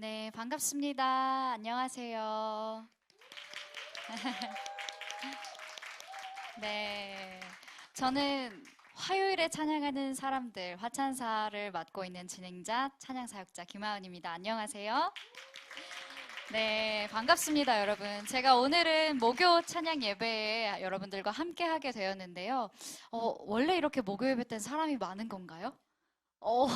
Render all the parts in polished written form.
네, 반갑습니다. 안녕하세요. 네, 저는 화요일에 찬양하는 사람들, 화찬사를 맡고 있는 진행자, 찬양사역자 김하은입니다. 안녕하세요. 네, 반갑습니다, 여러분. 제가 오늘은 목요 찬양 예배에 여러분들과 함께 하게 되었는데요. 원래 이렇게 목요 예배 때는 사람이 많은 건가요? 어,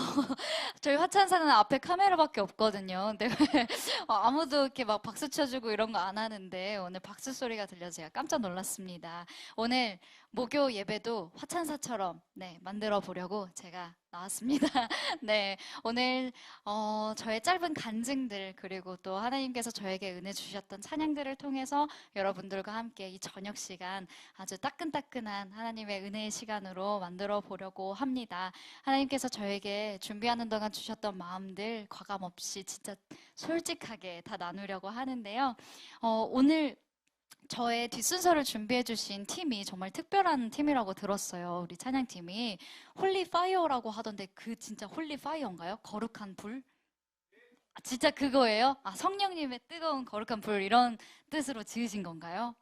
저희 화찬사는 앞에 카메라밖에 없거든요. 근데 왜 아무도 이렇게 막 박수 쳐주고 이런 거 안 하는데 오늘 박수 소리가 들려서 제가 깜짝 놀랐습니다. 오늘 목요 예배도 화찬사처럼 만들어 보려고 제가 나왔습니다. 네, 오늘 저의 짧은 간증들 그리고 또 하나님께서 저에게 은혜 주셨던 찬양들을 통해서 여러분들과 함께 이 저녁 시간 아주 따끈따끈한 하나님의 은혜의 시간으로 만들어 보려고 합니다. 하나님께서 저에게 준비하는 동안 주셨던 마음들 과감 없이 진짜 솔직하게 다 나누려고 하는데요. 오늘 저의 뒷순서를 준비해 주신 팀이 정말 특별한 팀이라고 들었어요. 우리 찬양팀이 홀리 파이어라고 하던데 그 진짜 홀리 파이어인가요? 거룩한 불? 진짜 그거예요? 성령님의 뜨거운 거룩한 불 이런 뜻으로 지으신 건가요?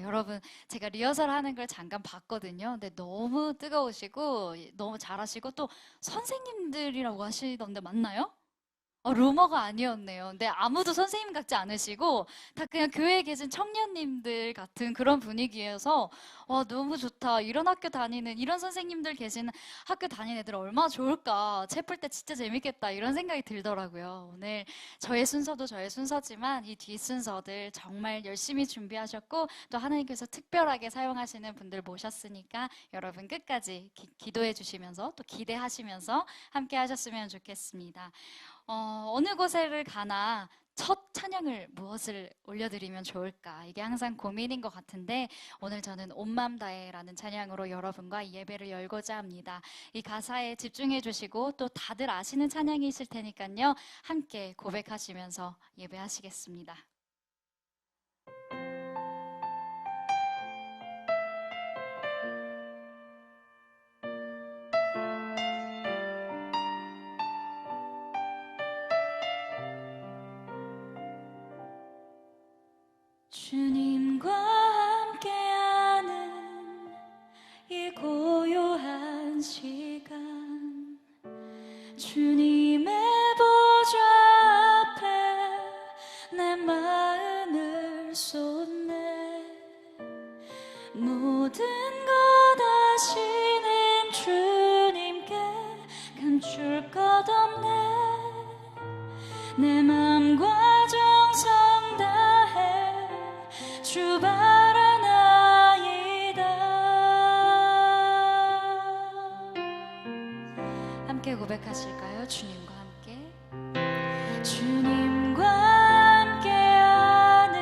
여러분, 제가 리허설 하는 걸 잠깐 봤거든요. 근데 너무 뜨거우시고, 너무 잘하시고, 또 선생님들이라고 하시던데 맞나요? 루머가 아니었네요. 근데 아무도 선생님 같지 않으시고, 다 그냥 교회에 계신 청년님들 같은 그런 분위기여서, 너무 좋다. 이런 학교 다니는, 이런 선생님들 계신 학교 다니는 애들 얼마나 좋을까. 채플 때 진짜 재밌겠다. 이런 생각이 들더라고요. 오늘 저의 순서도 저의 순서지만, 이 뒷순서들 정말 열심히 준비하셨고, 또 하나님께서 특별하게 사용하시는 분들 모셨으니까, 여러분 끝까지 기도해 주시면서, 또 기대하시면서 함께 하셨으면 좋겠습니다. 어느 곳에를 가나 첫 찬양을 무엇을 올려드리면 좋을까? 이게 항상 고민인 것 같은데 오늘 저는 온 맘 다해라는 찬양으로 여러분과 이 예배를 열고자 합니다. 이 가사에 집중해 주시고 또 다들 아시는 찬양이 있을 테니까요. 함께 고백하시면서 예배하시겠습니다. 주님과 함께하는 이 고요한 시간 주님의 보좌 앞에 내 마음을 쏟네 모든 것 아시는 주님께 감출 것 없네 내 맘과 정성 다해 주 바라나이다 함께 고백하실까요? 주님과 함께 주님과 함께하는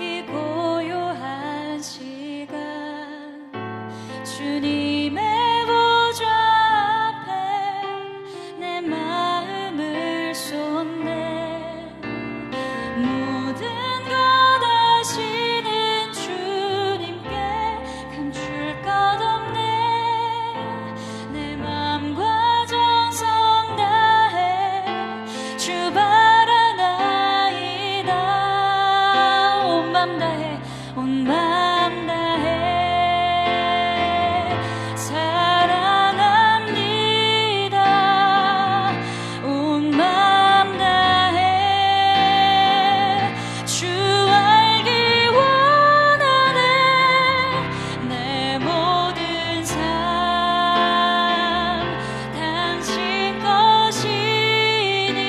이 고요한 시간 주님의 보좌 앞에 내 마음을 쏟네 모든 것 아시는 주님께 감출 것 없네 내 맘과 정성 다해 주 바라나이다 온 맘 다해 온 맘 다해 사랑합니다 온 맘 다해 주 알기 원하네 내 모든 삶 당신 것이니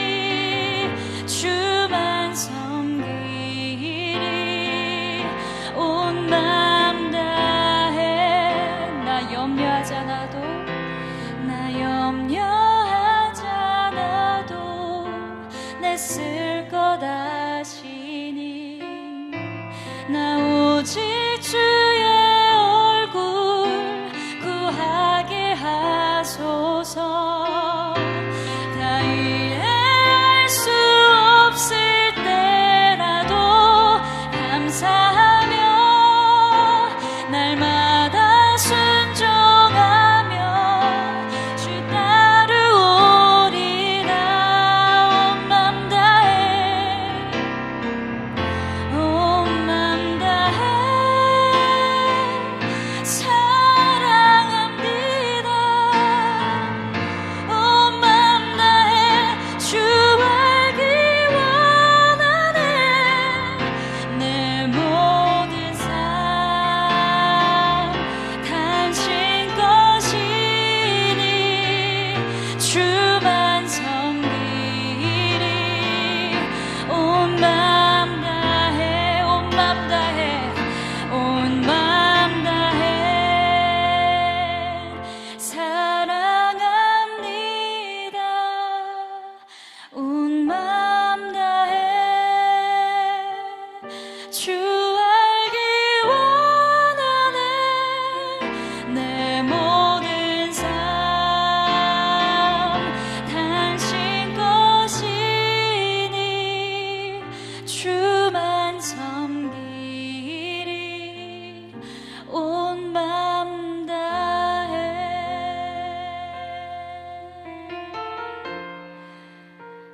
주만 섬기리 온 맘 다해 나 염려하지 않아도 나 염려하지 않아도 내 쓸 것 아시니 나 오직 주의 얼굴 구하게 하소서 다 이해할 수 없을 때라도 감사하며 날마다 순종하며 주 따르오리라 온 맘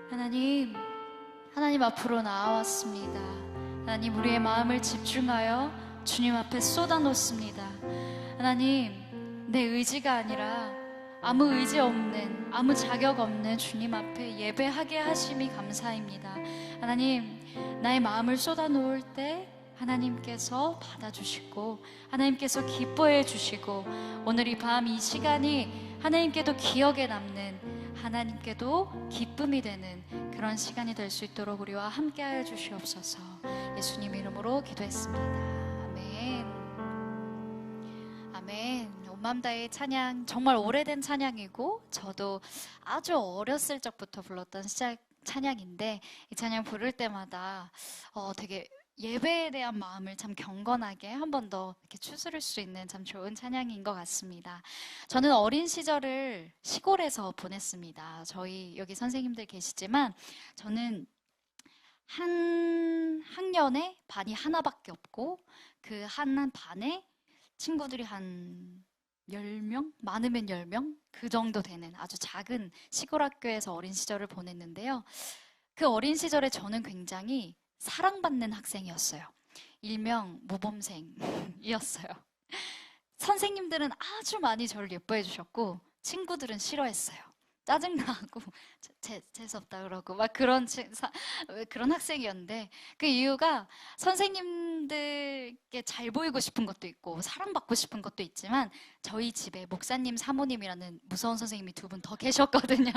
하나님, 하나님 앞으로 나아왔습니다. 하나님, 우리의 마음을 집중하여 주님 앞에 쏟아놓습니다. 하나님, 내 의지가 아니라 아무 의지 없는, 아무 자격 없는 주님 앞에 예배하게 하심이 감사입니다. 하나님, 나의 마음을 쏟아놓을 때 하나님께서 받아주시고 하나님께서 기뻐해 주시고 오늘 이 밤 이 시간이 하나님께도 기억에 남는, 하나님께도 기쁨이 되는 그런 시간이 될 수 있도록 우리와 함께하여 주시옵소서. 예수님 이름으로 기도했습니다. 아멘. 아멘. 온 마음 다의 찬양, 정말 오래된 찬양이고 저도 아주 어렸을 적부터 불렀던 찬양인데, 이 찬양 부를 때마다 되게 예배에 대한 마음을 참 경건하게 한 번 더 이렇게 추스를 수 있는 참 좋은 찬양인 것 같습니다. 저는 어린 시절을 시골에서 보냈습니다. 저희 여기 선생님들 계시지만 저는 한 학년에 반이 하나밖에 없고 그 한 반에 친구들이 한 10명? 많으면 10명? 그 정도 되는 아주 작은 시골 학교에서 어린 시절을 보냈는데요. 그 어린 시절에 저는 굉장히 사랑받는 학생이었어요. 일명 모범생이었어요. 선생님들은 아주 많이 저를 예뻐해 주셨고 친구들은 싫어했어요. 짜증나고 재수없다 그러고 막 그런 학생이었는데, 그 이유가 선생님들께 잘 보이고 싶은 것도 있고 사랑받고 싶은 것도 있지만 저희 집에 목사님, 사모님이라는 무서운 선생님이 두 분 더 계셨거든요.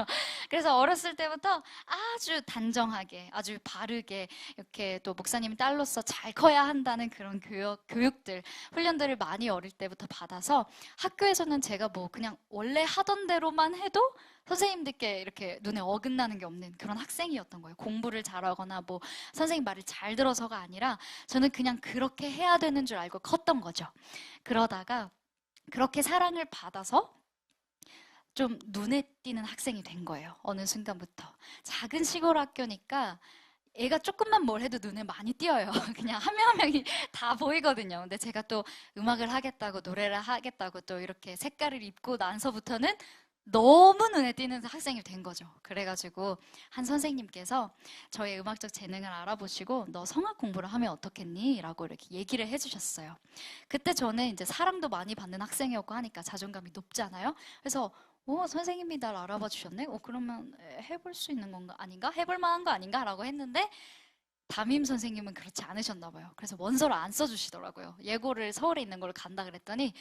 그래서 어렸을 때부터 아주 단정하게, 아주 바르게 이렇게 또 목사님 딸로서 잘 커야 한다는 그런 교육들, 훈련들을 많이 어릴 때부터 받아서 학교에서는 제가 뭐 그냥 원래 하던 대로만 해도 선생님들께 이렇게 눈에 어긋나는 게 없는 그런 학생이었던 거예요. 공부를 잘하거나 뭐 선생님 말을 잘 들어서가 아니라 저는 그냥 그렇게 해야 되는 줄 알고 컸던 거죠. 그러다가 그렇게 사랑을 받아서 좀 눈에 띄는 학생이 된 거예요. 어느 순간부터. 작은 시골 학교니까 애가 조금만 뭘 해도 눈에 많이 띄어요. 그냥 한 명 한 명이 다 보이거든요. 근데 제가 또 음악을 하겠다고, 노래를 하겠다고 또 이렇게 색깔을 입고 나서부터는 너무 눈에 띄는 학생이 된 거죠. 그래가지고 한 선생님께서 저의 음악적 재능을 알아보시고 너 성악 공부를 하면 어떻겠니? 라고 이렇게 얘기를 해주셨어요. 그때 저는 이제 사랑도 많이 받는 학생이었고 하니까 자존감이 높잖아요. 그래서 선생님이 날 알아봐 주셨네? 그러면 해볼 수 있는 건가? 아닌가? 해볼 만한 거 아닌가? 라고 했는데 담임 선생님은 그렇지 않으셨나 봐요. 그래서 원서를 안 써주시더라고요. 예고를 서울에 있는 걸 간다 그랬더니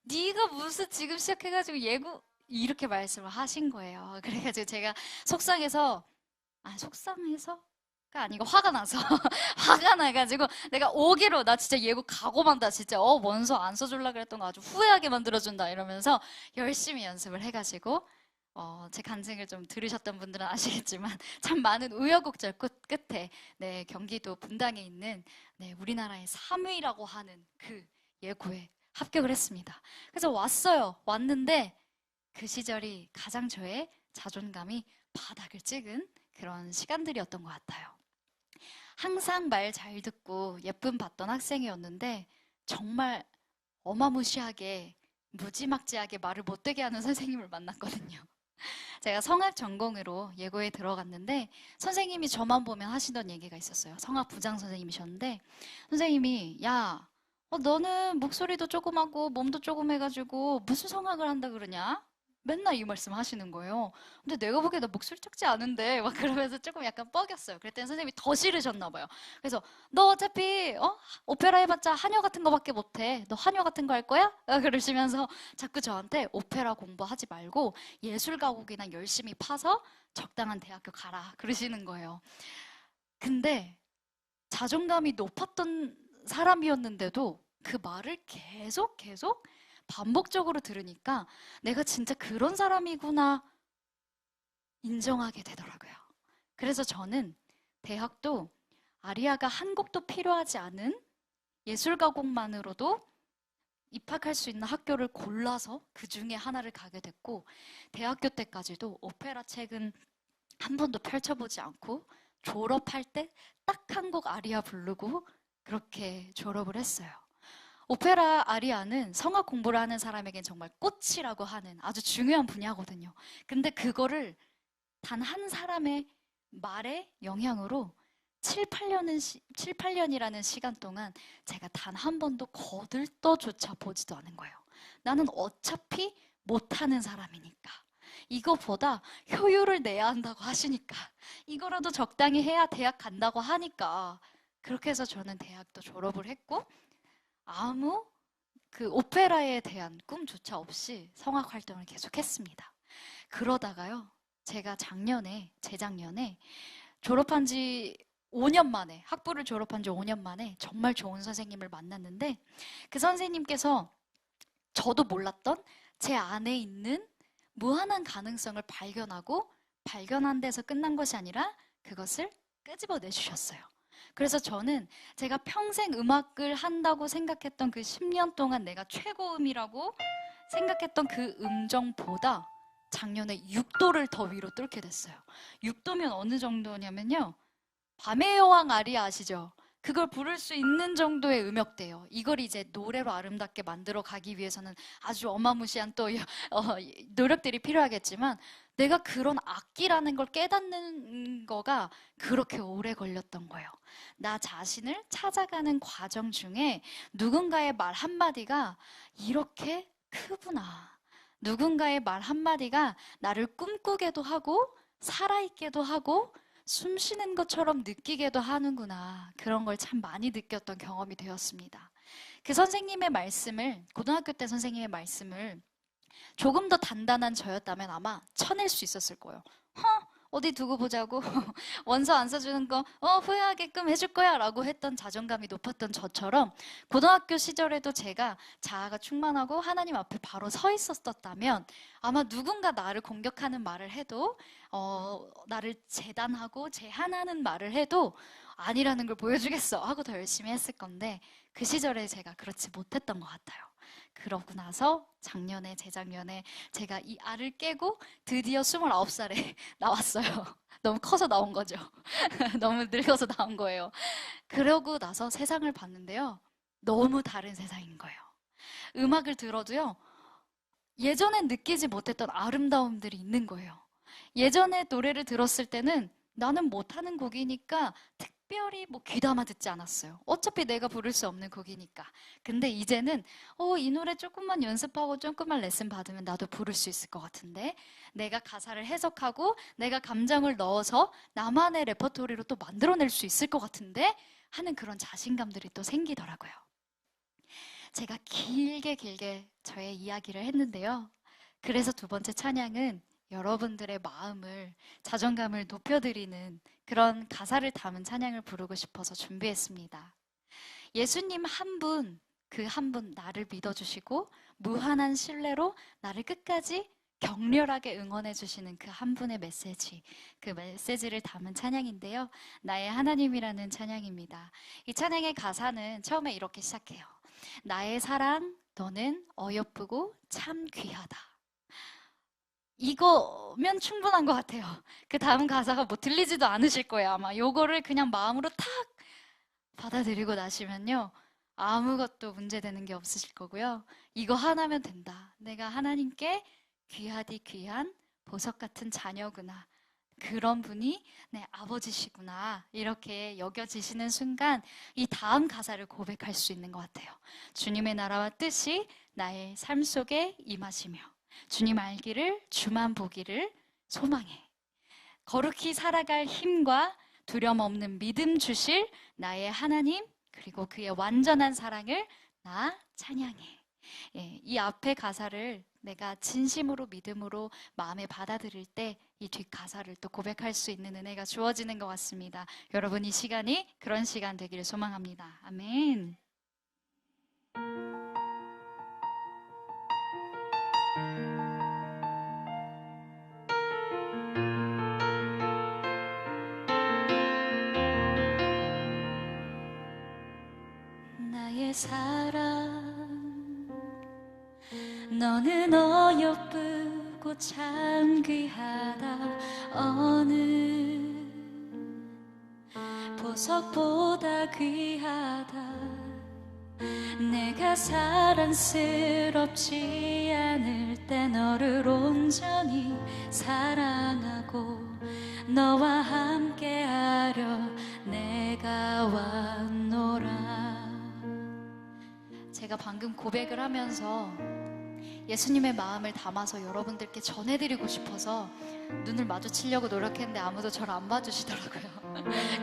네가 무슨 지금 시작해가지고 예고 이렇게 말씀을 하신 거예요. 그래가지고 제가 속상해서가 아니고 화가 나서 화가 나가지고 내가 오기로 나 진짜 예고 각오만다 진짜 원서 안 써줄라 그랬던 거 아주 후회하게 만들어준다 이러면서 열심히 연습을 해가지고 제 간증을 좀 들으셨던 분들은 아시겠지만 참 많은 우여곡절 끝에 네, 경기도 분당에 있는 네, 우리나라의 3위라고 하는 그 예고에 합격을 했습니다. 그래서 왔는데 그 시절이 가장 저의 자존감이 바닥을 찍은 그런 시간들이었던 것 같아요. 항상 말 잘 듣고 예쁨 받던 학생이었는데 정말 어마무시하게 무지막지하게 말을 못되게 하는 선생님을 만났거든요. 제가 성악 전공으로 예고에 들어갔는데 선생님이 저만 보면 하시던 얘기가 있었어요. 성악 부장 선생님이셨는데 선생님이 야, 너는 목소리도 조그맣고 몸도 조그매가지고 무슨 성악을 한다 그러냐? 맨날 이 말씀 하시는 거예요. 근데 내가 보기에 나 목소리 작지 않은데 막 그러면서 조금 약간 뻐겼어요. 그랬더니 선생님이 더 싫으셨나 봐요. 그래서 너 어차피 오페라 해봤자 한여 같은 거밖에 못해. 너 한여 같은 거 할 거야? 그러시면서 자꾸 저한테 오페라 공부하지 말고 예술가곡이나 열심히 파서 적당한 대학교 가라 그러시는 거예요. 근데 자존감이 높았던 사람이었는데도 그 말을 계속 반복적으로 들으니까 내가 진짜 그런 사람이구나 인정하게 되더라고요. 그래서 저는 대학도 아리아가 한 곡도 필요하지 않은 예술가곡만으로도 입학할 수 있는 학교를 골라서 그 중에 하나를 가게 됐고 대학교 때까지도 오페라 책은 한 번도 펼쳐보지 않고 졸업할 때 딱 한 곡 아리아 부르고 그렇게 졸업을 했어요. 오페라 아리아는 성악 공부를 하는 사람에겐 정말 꽃이라고 하는 아주 중요한 분야거든요. 근데 그거를 단 한 사람의 말의 영향으로 7, 8년이라는 시간 동안 제가 단 한 번도 거들떠조차 보지도 않은 거예요. 나는 어차피 못하는 사람이니까. 이거보다 효율을 내야 한다고 하시니까. 이거라도 적당히 해야 대학 간다고 하니까. 그렇게 해서 저는 대학도 졸업을 했고, 아무 그 오페라에 대한 꿈조차 없이 성악 활동을 계속했습니다. 그러다가요, 제가 재작년에 졸업한 지 5년 만에, 학부를 졸업한 지 5년 만에 정말 좋은 선생님을 만났는데, 그 선생님께서 저도 몰랐던 제 안에 있는 무한한 가능성을 발견하고, 발견한 데서 끝난 것이 아니라 그것을 끄집어내 주셨어요. 그래서 저는 제가 평생 음악을 한다고 생각했던 그 10년 동안 내가 최고음이라고 생각했던 그 음정보다 작년에 6도를 더 위로 뚫게 됐어요. 6도면 어느 정도냐면요, 밤의 여왕 아리아 아시죠? 그걸 부를 수 있는 정도의 음역대요. 이걸 이제 노래로 아름답게 만들어 가기 위해서는 아주 어마무시한 또 노력들이 필요하겠지만, 내가 그런 악기라는 걸 깨닫는 거가 그렇게 오래 걸렸던 거예요. 나 자신을 찾아가는 과정 중에 누군가의 말 한마디가 이렇게 크구나. 누군가의 말 한마디가 나를 꿈꾸게도 하고 살아있게도 하고 숨 쉬는 것처럼 느끼게도 하는구나. 그런 걸 참 많이 느꼈던 경험이 되었습니다. 그 선생님의 말씀을, 고등학교 때 선생님의 말씀을 조금 더 단단한 저였다면 아마 쳐낼 수 있었을 거예요. 어디 두고 보자고 원서 안 써주는 거 후회하게끔 해줄 거야 라고 했던 자존감이 높았던 저처럼, 고등학교 시절에도 제가 자아가 충만하고 하나님 앞에 바로 서 있었다면 아마 누군가 나를 공격하는 말을 해도, 나를 재단하고 제한하는 말을 해도 아니라는 걸 보여주겠어 하고 더 열심히 했을 건데, 그 시절에 제가 그렇지 못했던 것 같아요. 그러고 나서 재작년에 제가 이 알을 깨고 드디어 29살에 나왔어요. 너무 커서 나온 거죠. 너무 늙어서 나온 거예요. 그러고 나서 세상을 봤는데요, 너무 다른 세상인 거예요. 음악을 들어도요, 예전엔 느끼지 못했던 아름다움들이 있는 거예요. 예전에 노래를 들었을 때는 나는 못하는 곡이니까 특별히 귀담아 듣지 않았어요. 어차피 내가 부를 수 없는 곡이니까. 근데 이제는 이 노래 조금만 연습하고 조금만 레슨 받으면 나도 부를 수 있을 것 같은데, 내가 가사를 해석하고 내가 감정을 넣어서 나만의 레퍼토리로 또 만들어낼 수 있을 것 같은데 하는 그런 자신감들이 또 생기더라고요. 제가 길게 저의 이야기를 했는데요. 그래서 두 번째 찬양은 여러분들의 마음을, 자존감을 높여드리는 그런 가사를 담은 찬양을 부르고 싶어서 준비했습니다. 예수님 한 분, 그 한 분 나를 믿어주시고 무한한 신뢰로 나를 끝까지 격렬하게 응원해 주시는 그 한 분의 메시지, 그 메시지를 담은 찬양인데요. 나의 하나님이라는 찬양입니다. 이 찬양의 가사는 처음에 이렇게 시작해요. 나의 사랑, 너는 어여쁘고 참 귀하다. 이거면 충분한 것 같아요. 그 다음 가사가 들리지도 않으실 거예요. 아마 요거를 그냥 마음으로 탁 받아들이고 나시면요, 아무것도 문제되는 게 없으실 거고요. 이거 하나면 된다. 내가 하나님께 귀하디 귀한 보석 같은 자녀구나. 그런 분이 내 아버지시구나. 이렇게 여겨지시는 순간 이 다음 가사를 고백할 수 있는 것 같아요. 주님의 나라와 뜻이 나의 삶 속에 임하시며 주님 알기를, 주만 보기를 소망해. 거룩히 살아갈 힘과 두려움 없는 믿음 주실 나의 하나님, 그리고 그의 완전한 사랑을 나 찬양해. 이 앞에 가사를 내가 진심으로 믿음으로 마음에 받아들일 때 이 뒷가사를 또 고백할 수 있는 은혜가 주어지는 것 같습니다. 여러분, 이 시간이 그런 시간 되기를 소망합니다. 아멘. 나의 사랑, 너는 어여쁘고 참 귀하다. 어느 보석보다 귀하다. 내가 사랑스럽지 않을 때 너를 온전히 사랑하고 너와 함께하려 내가 왔노라. 제가 방금 고백을 하면서 예수님의 마음을 담아서 여러분들께 전해드리고 싶어서 눈을 마주치려고 노력했는데 아무도 저를 안 봐주시더라고요.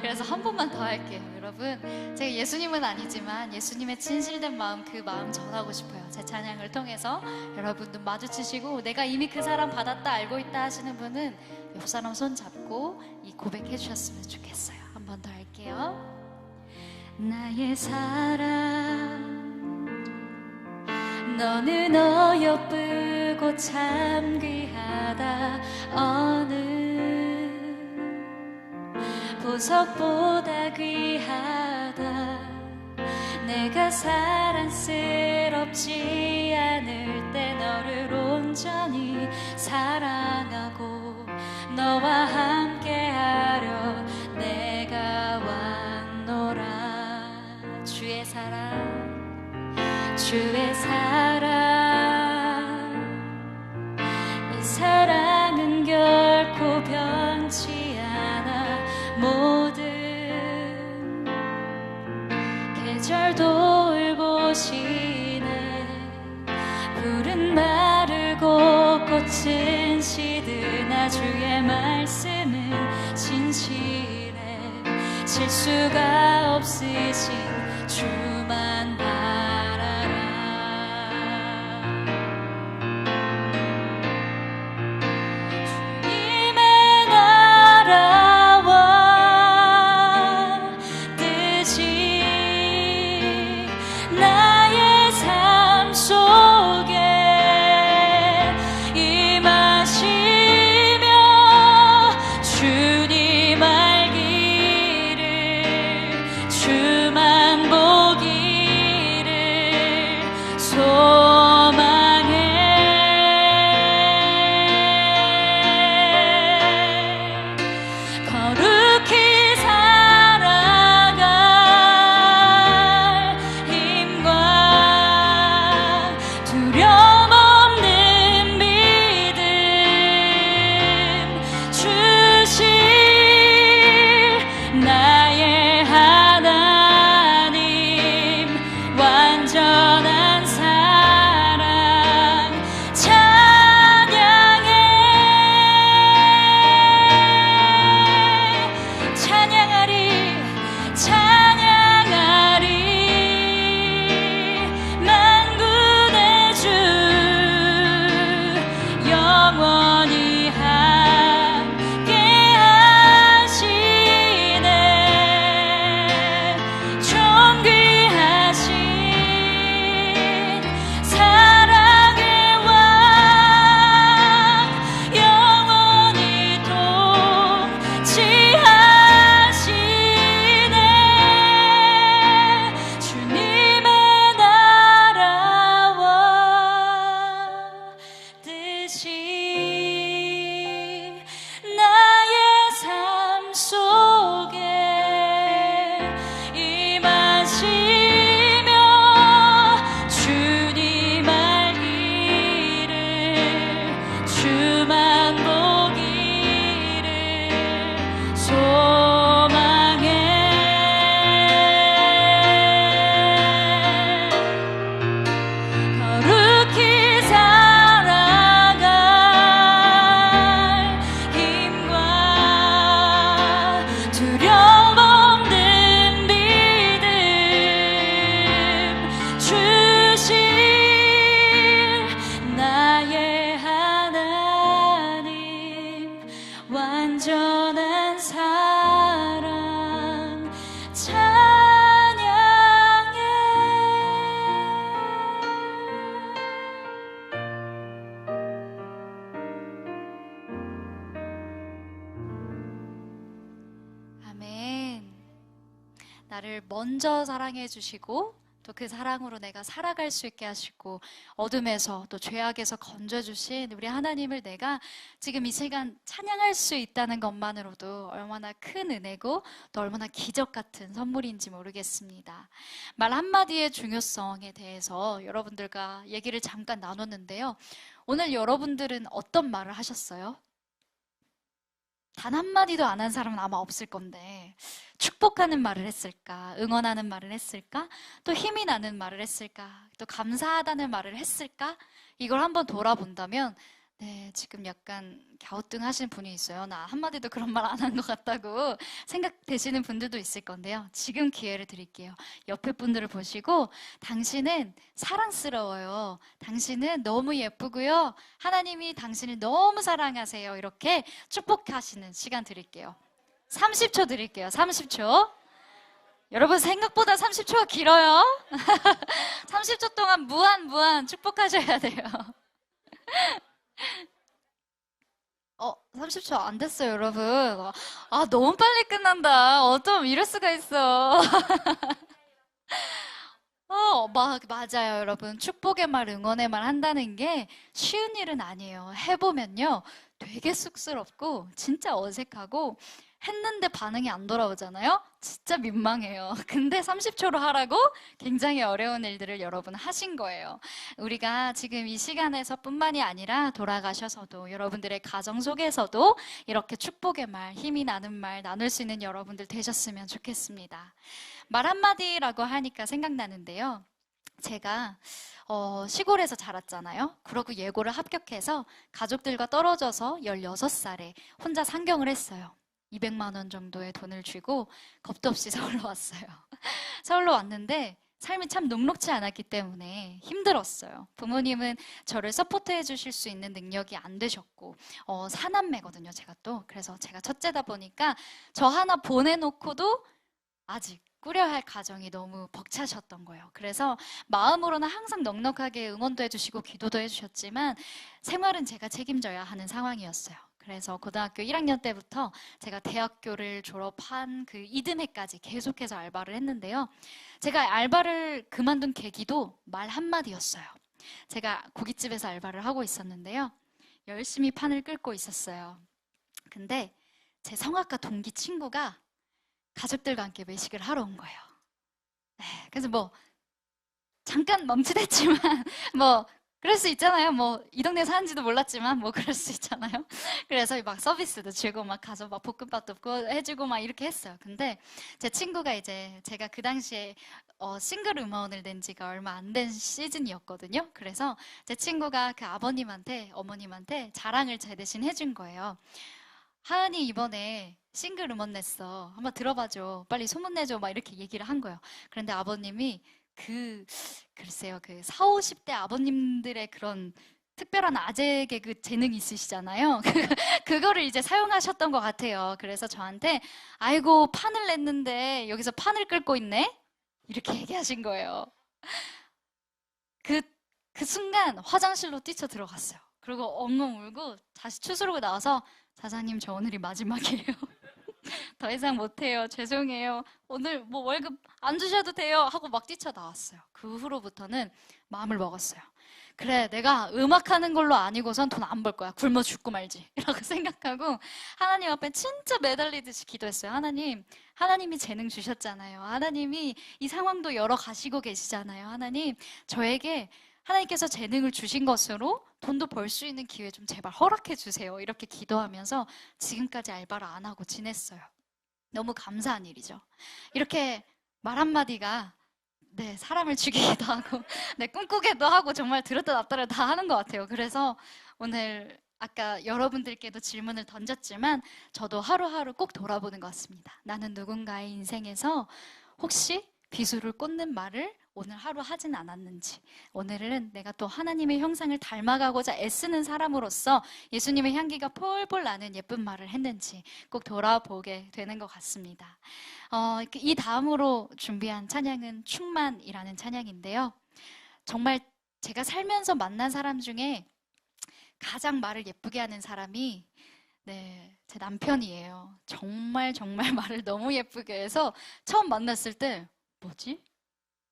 그래서 한 번만 더 할게요. 여러분, 제가 예수님은 아니지만 예수님의 진실된 마음, 그 마음 전하고 싶어요. 제 찬양을 통해서 여러분 눈 마주치시고, 내가 이미 그 사람 받았다 알고 있다 하시는 분은 옆 사람 손 잡고 이 고백해 주셨으면 좋겠어요. 한 번 더 할게요. 나의 사랑, 너는 어여쁘고 참 귀하다. 어느 보석보다 귀하다. 내가 사랑스럽지 않을 때 너를 온전히 사랑하고 너와 함께하려 내가 왔노라. 주의 사랑, 주의 사랑, 이 사랑은 결코 변치 않아. 모든 계절 돌보시네. 푸른 마르고 꽃은 시드나 주의 말씀은 진실해. 실수가 없으신 주만 바라라. 주님의 나라와 뜻이 나의 삶 속에 임하시며 주님 알기를, 주만 보기를 소망해. 거룩히 살아갈 힘과 두려움 없는 믿음 주실 나의 하나님. 완전한 사랑 찬양해. 찬양하리, 찬양하리. 만군의 주 영원히 함께 하시네. 존귀하신 사랑의 왕 영원히 통치하시네. 주님의 나라와 뜻이 나의 삶 속에 임하시며 주님 알기를, 주만 보기를 소망해. 거룩히 살아갈 힘과 두려움 없는 믿음 주실 나의 하나님. 완전한 사랑 찬양해. 아멘. 나를 먼저 사랑해 주시고 또 그 사랑으로 내가 살아갈 수 있게 하시고 어둠에서 또 죄악에서 건져주신 우리 하나님을 내가 지금 이 시간 찬양할 수 있다는 것만으로도 얼마나 큰 은혜고 또 얼마나 기적 같은 선물인지 모르겠습니다. 말 한마디의 중요성에 대해서 여러분들과 얘기를 잠깐 나눴는데요. 오늘 여러분들은 어떤 말을 하셨어요? 단 한마디도 안 한 사람은 아마 없을 건데, 축복하는 말을 했을까? 응원하는 말을 했을까? 또 힘이 나는 말을 했을까? 또 감사하다는 말을 했을까? 이걸 한번 돌아본다면, 네, 지금 약간 갸우뚱하신 분이 있어요. 나 한마디도 그런 말 안 한 것 같다고 생각되시는 분들도 있을 건데요. 지금 기회를 드릴게요. 옆에 분들을 보시고, 당신은 사랑스러워요. 당신은 너무 예쁘고요. 하나님이 당신을 너무 사랑하세요. 이렇게 축복하시는 시간 드릴게요. 30초 드릴게요. 30초. 여러분 생각보다 30초가 길어요. 30초 동안 무한 축복하셔야 돼요. 30초 안 됐어요, 여러분. 너무 빨리 끝난다. 어쩜 이럴 수가 있어. 맞아요, 여러분. 축복의 말, 응원의 말 한다는 게 쉬운 일은 아니에요. 해보면요. 되게 쑥스럽고, 진짜 어색하고, 했는데 반응이 안 돌아오잖아요? 진짜 민망해요. 근데 30초로 하라고 굉장히 어려운 일들을 여러분 하신 거예요. 우리가 지금 이 시간에서 뿐만이 아니라 돌아가셔서도 여러분들의 가정 속에서도 이렇게 축복의 말, 힘이 나는 말 나눌 수 있는 여러분들 되셨으면 좋겠습니다. 말 한마디라고 하니까 생각나는데요. 제가 시골에서 자랐잖아요. 그러고 예고를 합격해서 가족들과 떨어져서 16살에 혼자 상경을 했어요. 200만 원 정도의 돈을 쥐고 겁도 없이 서울로 왔어요. 서울로 왔는데 삶이 참 녹록지 않았기 때문에 힘들었어요. 부모님은 저를 서포트해 주실 수 있는 능력이 안 되셨고 사남매거든요, 제가 또. 그래서 제가 첫째다 보니까 저 하나 보내놓고도 아직 꾸려야 할 가정이 너무 벅차셨던 거예요. 그래서 마음으로는 항상 넉넉하게 응원도 해주시고 기도도 해주셨지만 생활은 제가 책임져야 하는 상황이었어요. 그래서 고등학교 1학년 때부터 제가 대학교를 졸업한 그 이듬해까지 계속해서 알바를 했는데요. 제가 알바를 그만둔 계기도 말 한마디였어요. 제가 고깃집에서 알바를 하고 있었는데요. 열심히 판을 끓고 있었어요. 근데 제 성악가 동기 친구가 가족들과 함께 외식을 하러 온 거예요. 네, 그래서 잠깐 멈칫했지만 그럴 수 있잖아요. 이 동네 사는지도 몰랐지만 그럴 수 있잖아요. 그래서 막 서비스도 주고 막 가서 막 볶음밥도 해주고 막 이렇게 했어요. 근데 제 친구가 이제 제가 그 당시에 싱글 음원을 낸 지가 얼마 안 된 시즌이었거든요. 그래서 제 친구가 그 아버님한테 어머님한테 자랑을 제 대신 해준 거예요. 하은이 이번에 싱글 음원 냈어. 한번 들어봐줘. 빨리 소문내줘. 막 이렇게 얘기를 한 거예요. 그런데 아버님이 글쎄요, 4, 50대 아버님들의 그런 특별한 아재 개그 재능이 있으시잖아요. 그거를 이제 사용하셨던 것 같아요. 그래서 저한테, 아이고, 판을 냈는데 여기서 판을 끓고 있네? 이렇게 얘기하신 거예요. 그 순간 화장실로 뛰쳐 들어갔어요. 그리고 엉엉 울고 다시 추스르고 나와서, 사장님, 저 오늘이 마지막이에요. 더 이상 못해요. 죄송해요. 오늘 월급 안 주셔도 돼요. 하고 막 뛰쳐나왔어요. 그 후로부터는 마음을 먹었어요. 그래, 내가 음악하는 걸로 아니고선 돈 안 벌 거야. 굶어 죽고 말지. 라고 생각하고 하나님 앞에 진짜 매달리듯이 기도했어요. 하나님이 재능 주셨잖아요. 하나님이 이 상황도 열어가시고 계시잖아요. 하나님, 저에게 하나님께서 재능을 주신 것으로 돈도 벌 수 있는 기회 좀 제발 허락해 주세요. 이렇게 기도하면서 지금까지 알바를 안 하고 지냈어요. 너무 감사한 일이죠. 이렇게 말 한마디가 사람을 죽이기도 하고 꿈꾸기도 하고 정말 들었다 놨다를 다 하는 것 같아요. 그래서 오늘 아까 여러분들께도 질문을 던졌지만 저도 하루하루 꼭 돌아보는 것 같습니다. 나는 누군가의 인생에서 혹시 비수를 꽂는 말을 오늘 하루 하진 않았는지, 오늘은 내가 또 하나님의 형상을 닮아가고자 애쓰는 사람으로서 예수님의 향기가 폴폴 나는 예쁜 말을 했는지 꼭 돌아보게 되는 것 같습니다. 이 다음으로 준비한 찬양은 충만이라는 찬양인데요. 정말 제가 살면서 만난 사람 중에 가장 말을 예쁘게 하는 사람이 제 남편이에요. 정말 말을 너무 예쁘게 해서 처음 만났을 때 뭐지?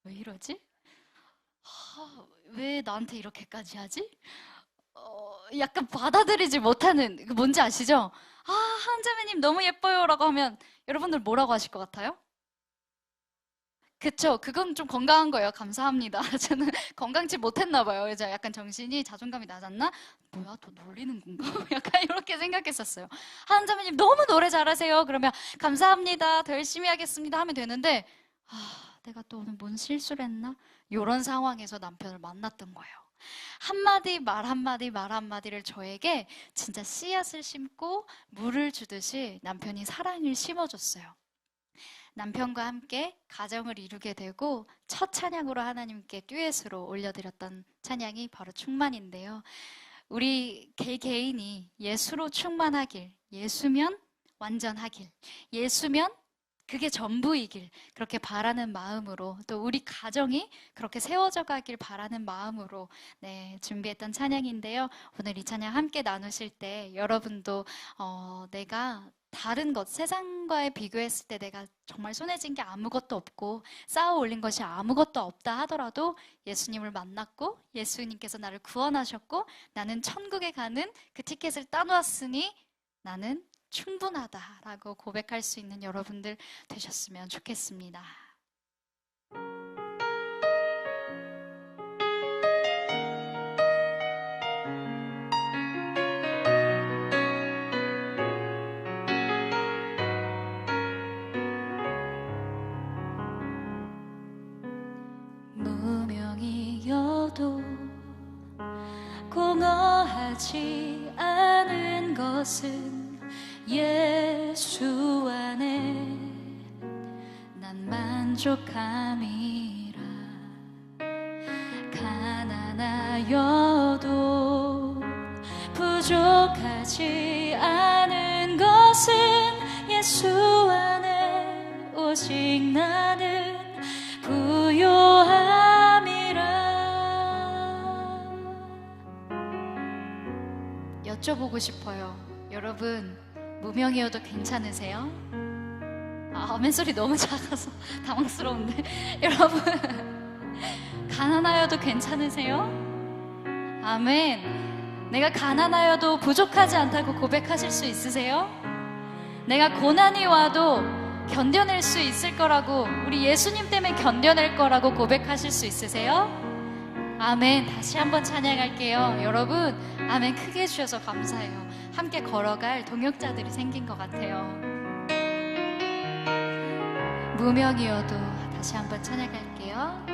왜 이러지? 왜 나한테 이렇게까지 하지? 약간 받아들이지 못하는, 뭔지 아시죠? 한자매님 너무 예뻐요 라고 하면 여러분들 뭐라고 하실 것 같아요? 그쵸. 그건 좀 건강한 거예요. 감사합니다. 저는 건강치 못했나 봐요. 그래서 약간 정신이 자존감이 낮았나? 뭐야, 또 놀리는 건가? 약간 이렇게 생각했었어요. 하은 자매님 너무 노래 잘하세요. 그러면 감사합니다. 더 열심히 하겠습니다. 하면 되는데 내가 또 오늘 뭔 실수를 했나? 이런 상황에서 남편을 만났던 거예요. 한마디 말 한마디 말 한마디를 저에게 진짜 씨앗을 심고 물을 주듯이 남편이 사랑을 심어줬어요. 남편과 함께 가정을 이루게 되고 첫 찬양으로 하나님께 듀엣으로 올려드렸던 찬양이 바로 충만인데요. 우리 개개인이 예수로 충만하길, 예수면 완전하길, 예수면 그게 전부이길 그렇게 바라는 마음으로, 또 우리 가정이 그렇게 세워져 가길 바라는 마음으로 준비했던 찬양인데요. 오늘 이 찬양 함께 나누실 때 여러분도 내가 다른 것, 세상과의 비교했을 때 내가 정말 손에 쥔 게 아무것도 없고 쌓아 올린 것이 아무것도 없다 하더라도 예수님을 만났고 예수님께서 나를 구원하셨고 나는 천국에 가는 그 티켓을 따놓았으니 나는 충분하다라고 고백할 수 있는 여러분들 되셨으면 좋겠습니다. 무명이어도 공허하지 않은 것은 예수 안에 난 만족함이라. 가난하여도 부족하지 않은 것은 예수 안에 오직 나는 부요함이라. 여쭤보고 싶어요. 여러분 무명이어도 괜찮으세요? 아멘 소리 너무 작아서 당황스러운데 여러분 가난하여도 괜찮으세요? 아멘. 내가 가난하여도 부족하지 않다고 고백하실 수 있으세요? 내가 고난이 와도 견뎌낼 수 있을 거라고, 우리 예수님 때문에 견뎌낼 거라고 고백하실 수 있으세요? 아멘. 다시 한번 찬양할게요. 여러분 아멘 크게 해주셔서 감사해요. 함께 걸어갈 동역자들이 생긴 것 같아요. 무명이어도 다시 한번 찬양할게요.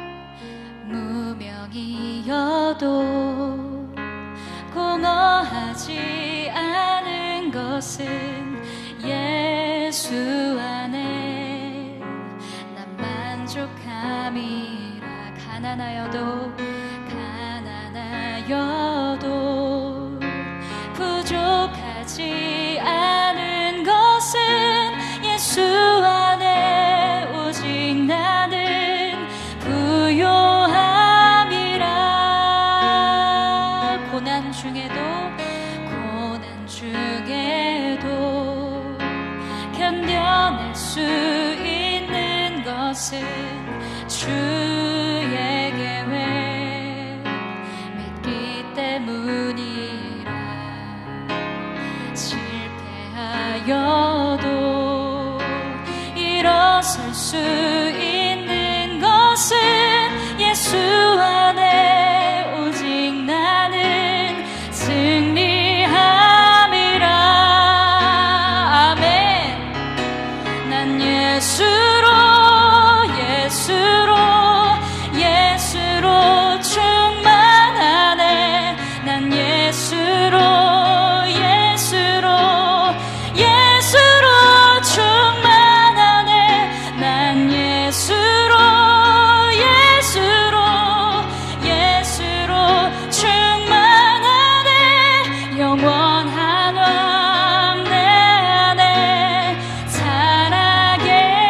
무명이어도 공허하지 않은 것은 예수 안에 난 만족함이라. 가난하여도 부족하지 않은 것은 예수 안에 오직 나는 부요함이라. 고난 중에도 견뎌낼 수 있는 것은 주의 계획 믿기 때문이라. 실패하여도 일어설 수 있는 것은 예수 안에 오직 나는 승리함이라. 아멘. 난 예수로 충만하네. 난 예수로 충만하네. 난 예수로 충만하네. 영원한 왕 내 안에 살아계시네.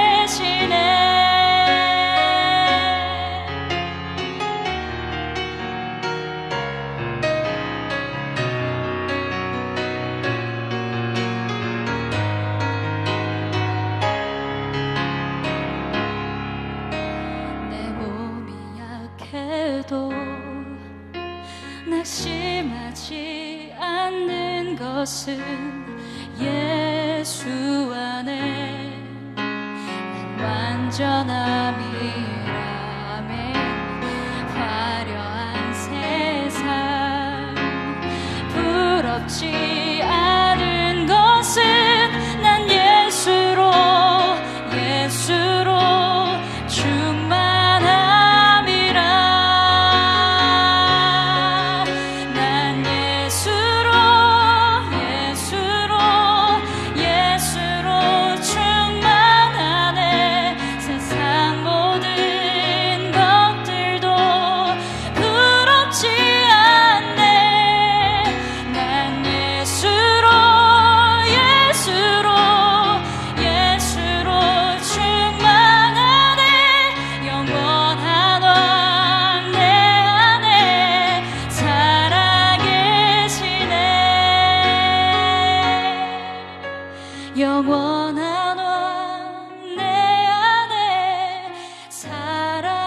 내 몸이 약해도 낙심하지 않는 것은 예수 안에 난 완전함이라면 화려한 세상 부럽지 않은 것은 난 예수로 충만함이라. 난 예수로 충만하네. 세상 모든 것들도 부럽지 않네. 난 예수로 충만하네. 영원한 왕 내 안에 살아계시네. 영원한 왕 내 안에 살아계시네.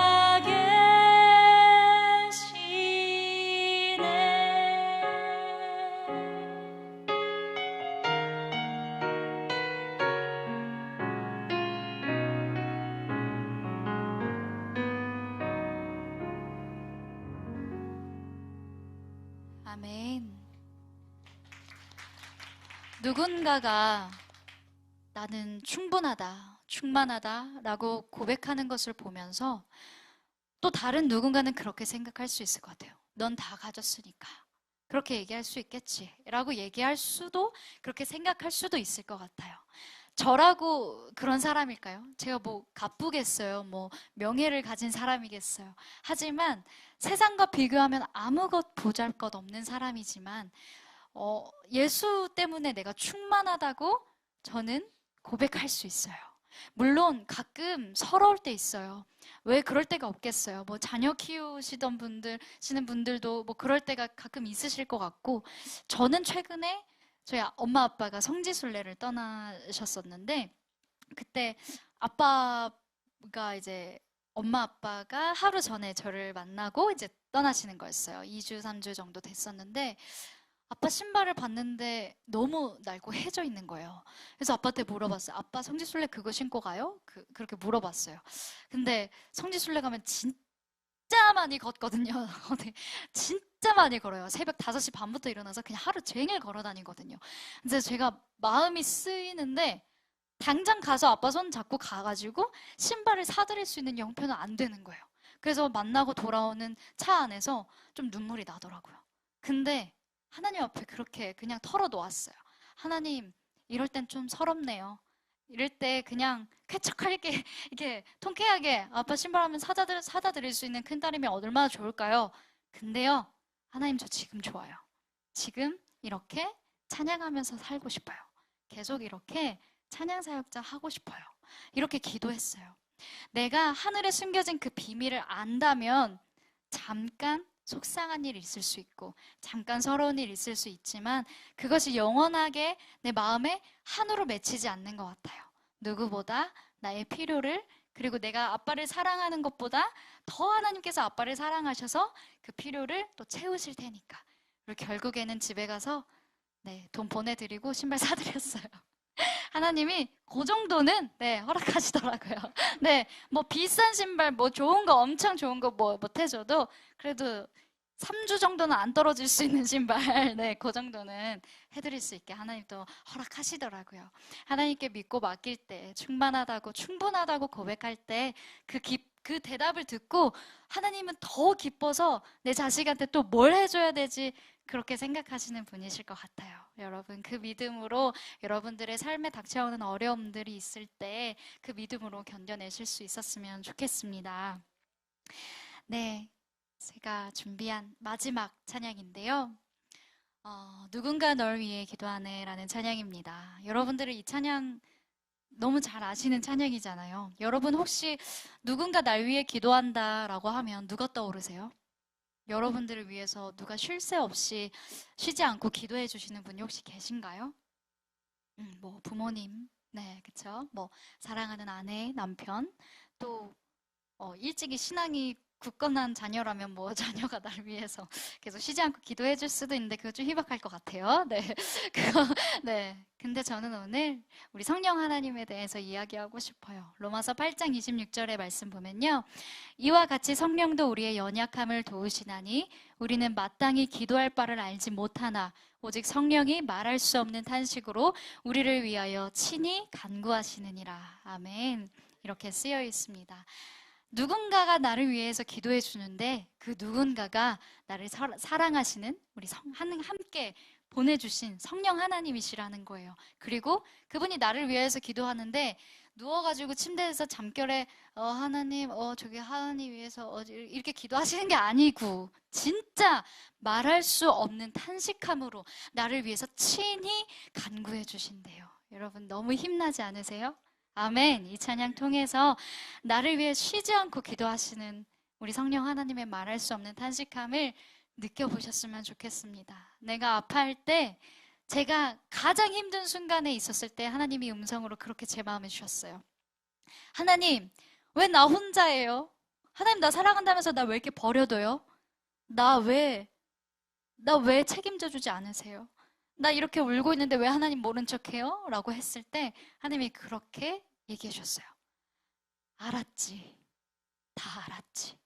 아멘. 누군가가 나는 충분하다, 충만하다 라고 고백하는 것을 보면서 또 다른 누군가는 그렇게 생각할 수 있을 것 같아요. 넌 다 가졌으니까 그렇게 얘기할 수 있겠지 라고 얘기할 수도, 그렇게 생각할 수도 있을 것 같아요. 저라고 그런 사람일까요? 제가 뭐 가쁘겠어요? 뭐 명예를 가진 사람이겠어요? 하지만 세상과 비교하면 아무것 보잘것없는 사람이지만 예수 때문에 내가 충만하다고 저는 고백할 수 있어요. 물론 가끔 서러울 때 있어요. 왜 그럴 때가 없겠어요. 뭐 자녀 키우시는 분들도 뭐 그럴 때가 가끔 있으실 것 같고, 저는 최근에 저희 엄마 아빠가 성지순례를 떠나셨었는데, 그때 엄마 아빠가 하루 전에 저를 만나고 이제 떠나시는 거였어요. 2주, 3주 정도 됐었는데 아빠 신발을 봤는데 너무 낡고 해져 있는 거예요. 그래서 아빠한테 물어봤어요. 아빠 성지순례 그거 신고 가요? 그렇게 물어봤어요. 근데 성지순례 가면 진짜 많이 걷거든요. 진짜 많이 걸어요. 새벽 5시 반부터 일어나서 그냥 하루 종일 걸어 다니거든요. 그래서 제가 마음이 쓰이는데 당장 가서 아빠 손 잡고 가가지고 신발을 사드릴 수 있는 형편은 안 되는 거예요. 그래서 만나고 돌아오는 차 안에서 좀 눈물이 나더라고요. 근데 하나님 앞에 그렇게 그냥 털어놓았어요. 하나님, 이럴 땐 좀 서럽네요. 이럴 때 그냥 쾌척하게 이렇게 통쾌하게 아빠 신발 하면 사다 드릴 수 있는 큰딸이면 얼마나 좋을까요? 근데요, 하나님 저 지금 좋아요. 지금 이렇게 찬양하면서 살고 싶어요. 계속 이렇게 찬양 사역자 하고 싶어요. 이렇게 기도했어요. 내가 하늘에 숨겨진 그 비밀을 안다면 잠깐 속상한 일이 있을 수 있고 잠깐 서러운 일이 있을 수 있지만 그것이 영원하게 내 마음에 한으로 맺히지 않는 것 같아요. 누구보다 나의 필요를, 그리고 내가 아빠를 사랑하는 것보다 더 하나님께서 아빠를 사랑하셔서 그 필요를 또 채우실 테니까. 그리고 결국에는 집에 가서 돈 보내드리고 신발 사드렸어요. 하나님이 그 정도는 허락하시더라고요. 뭐 비싼 신발, 뭐 좋은 거, 엄청 좋은 거 뭐 못 해줘도 그래도 3주 정도는 안 떨어질 수 있는 신발, 그 정도는 해드릴 수 있게 하나님도 허락하시더라고요. 하나님께 믿고 맡길 때, 충만하다고, 충분하다고 고백할 때 그 대답을 듣고 하나님은 더 기뻐서 내 자식한테 또 뭘 해줘야 되지, 그렇게 생각하시는 분이실 것 같아요. 여러분, 그 믿음으로 여러분들의 삶에 닥쳐오는 어려움들이 있을 때 그 믿음으로 견뎌내실 수 있었으면 좋겠습니다. 제가 준비한 마지막 찬양인데요. 누군가 널 위해 기도하네 라는 찬양입니다. 여러분들은 이 찬양 너무 잘 아시는 찬양이잖아요. 여러분 혹시 누군가 날 위해 기도한다 라고 하면 누가 떠오르세요? 여러분들을 위해서 누가 쉴 새 없이 쉬지 않고 기도해 주시는 분이 혹시 계신가요? 뭐 부모님, 그쵸? 뭐 사랑하는 아내, 남편, 또 일찍이 신앙이 굳건한 자녀라면 뭐 자녀가 나를 위해서 계속 쉬지 않고 기도해 줄 수도 있는데 그거 좀 희박할 것 같아요. 네. 그거, 네. 근데 저는 오늘 우리 성령 하나님에 대해서 이야기하고 싶어요. 로마서 8장 26절의 말씀 보면요. 이와 같이 성령도 우리의 연약함을 도우시나니 우리는 마땅히 기도할 바를 알지 못하나 오직 성령이 말할 수 없는 탄식으로 우리를 위하여 친히 간구하시느니라. 아멘. 이렇게 쓰여 있습니다. 누군가가 나를 위해서 기도해 주는데 그 누군가가 나를 사랑하시는 우리 함께 보내주신 성령 하나님이시라는 거예요. 그리고 그분이 나를 위해서 기도하는데 누워가지고 침대에서 잠결에 하나님 저기 하나님 위해서 이렇게 기도하시는 게 아니고 진짜 말할 수 없는 탄식함으로 나를 위해서 친히 간구해 주신대요. 여러분 너무 힘나지 않으세요? 아멘. 이 찬양 통해서 나를 위해 쉬지 않고 기도하시는 우리 성령 하나님의 말할 수 없는 탄식함을 느껴보셨으면 좋겠습니다. 내가 아파할 때 제가 가장 힘든 순간에 있었을 때 하나님이 음성으로 그렇게 제 마음에 주셨어요. 하나님, 왜 나 혼자예요? 하나님 나 사랑한다면서 나 왜 이렇게 버려둬요? 나 왜 책임져 주지 않으세요? 나 이렇게 울고 있는데 왜 하나님 모른 척해요? 라고 했을 때 하나님이 그렇게 얘기해 주셨어요. 알았지. 다 알았지.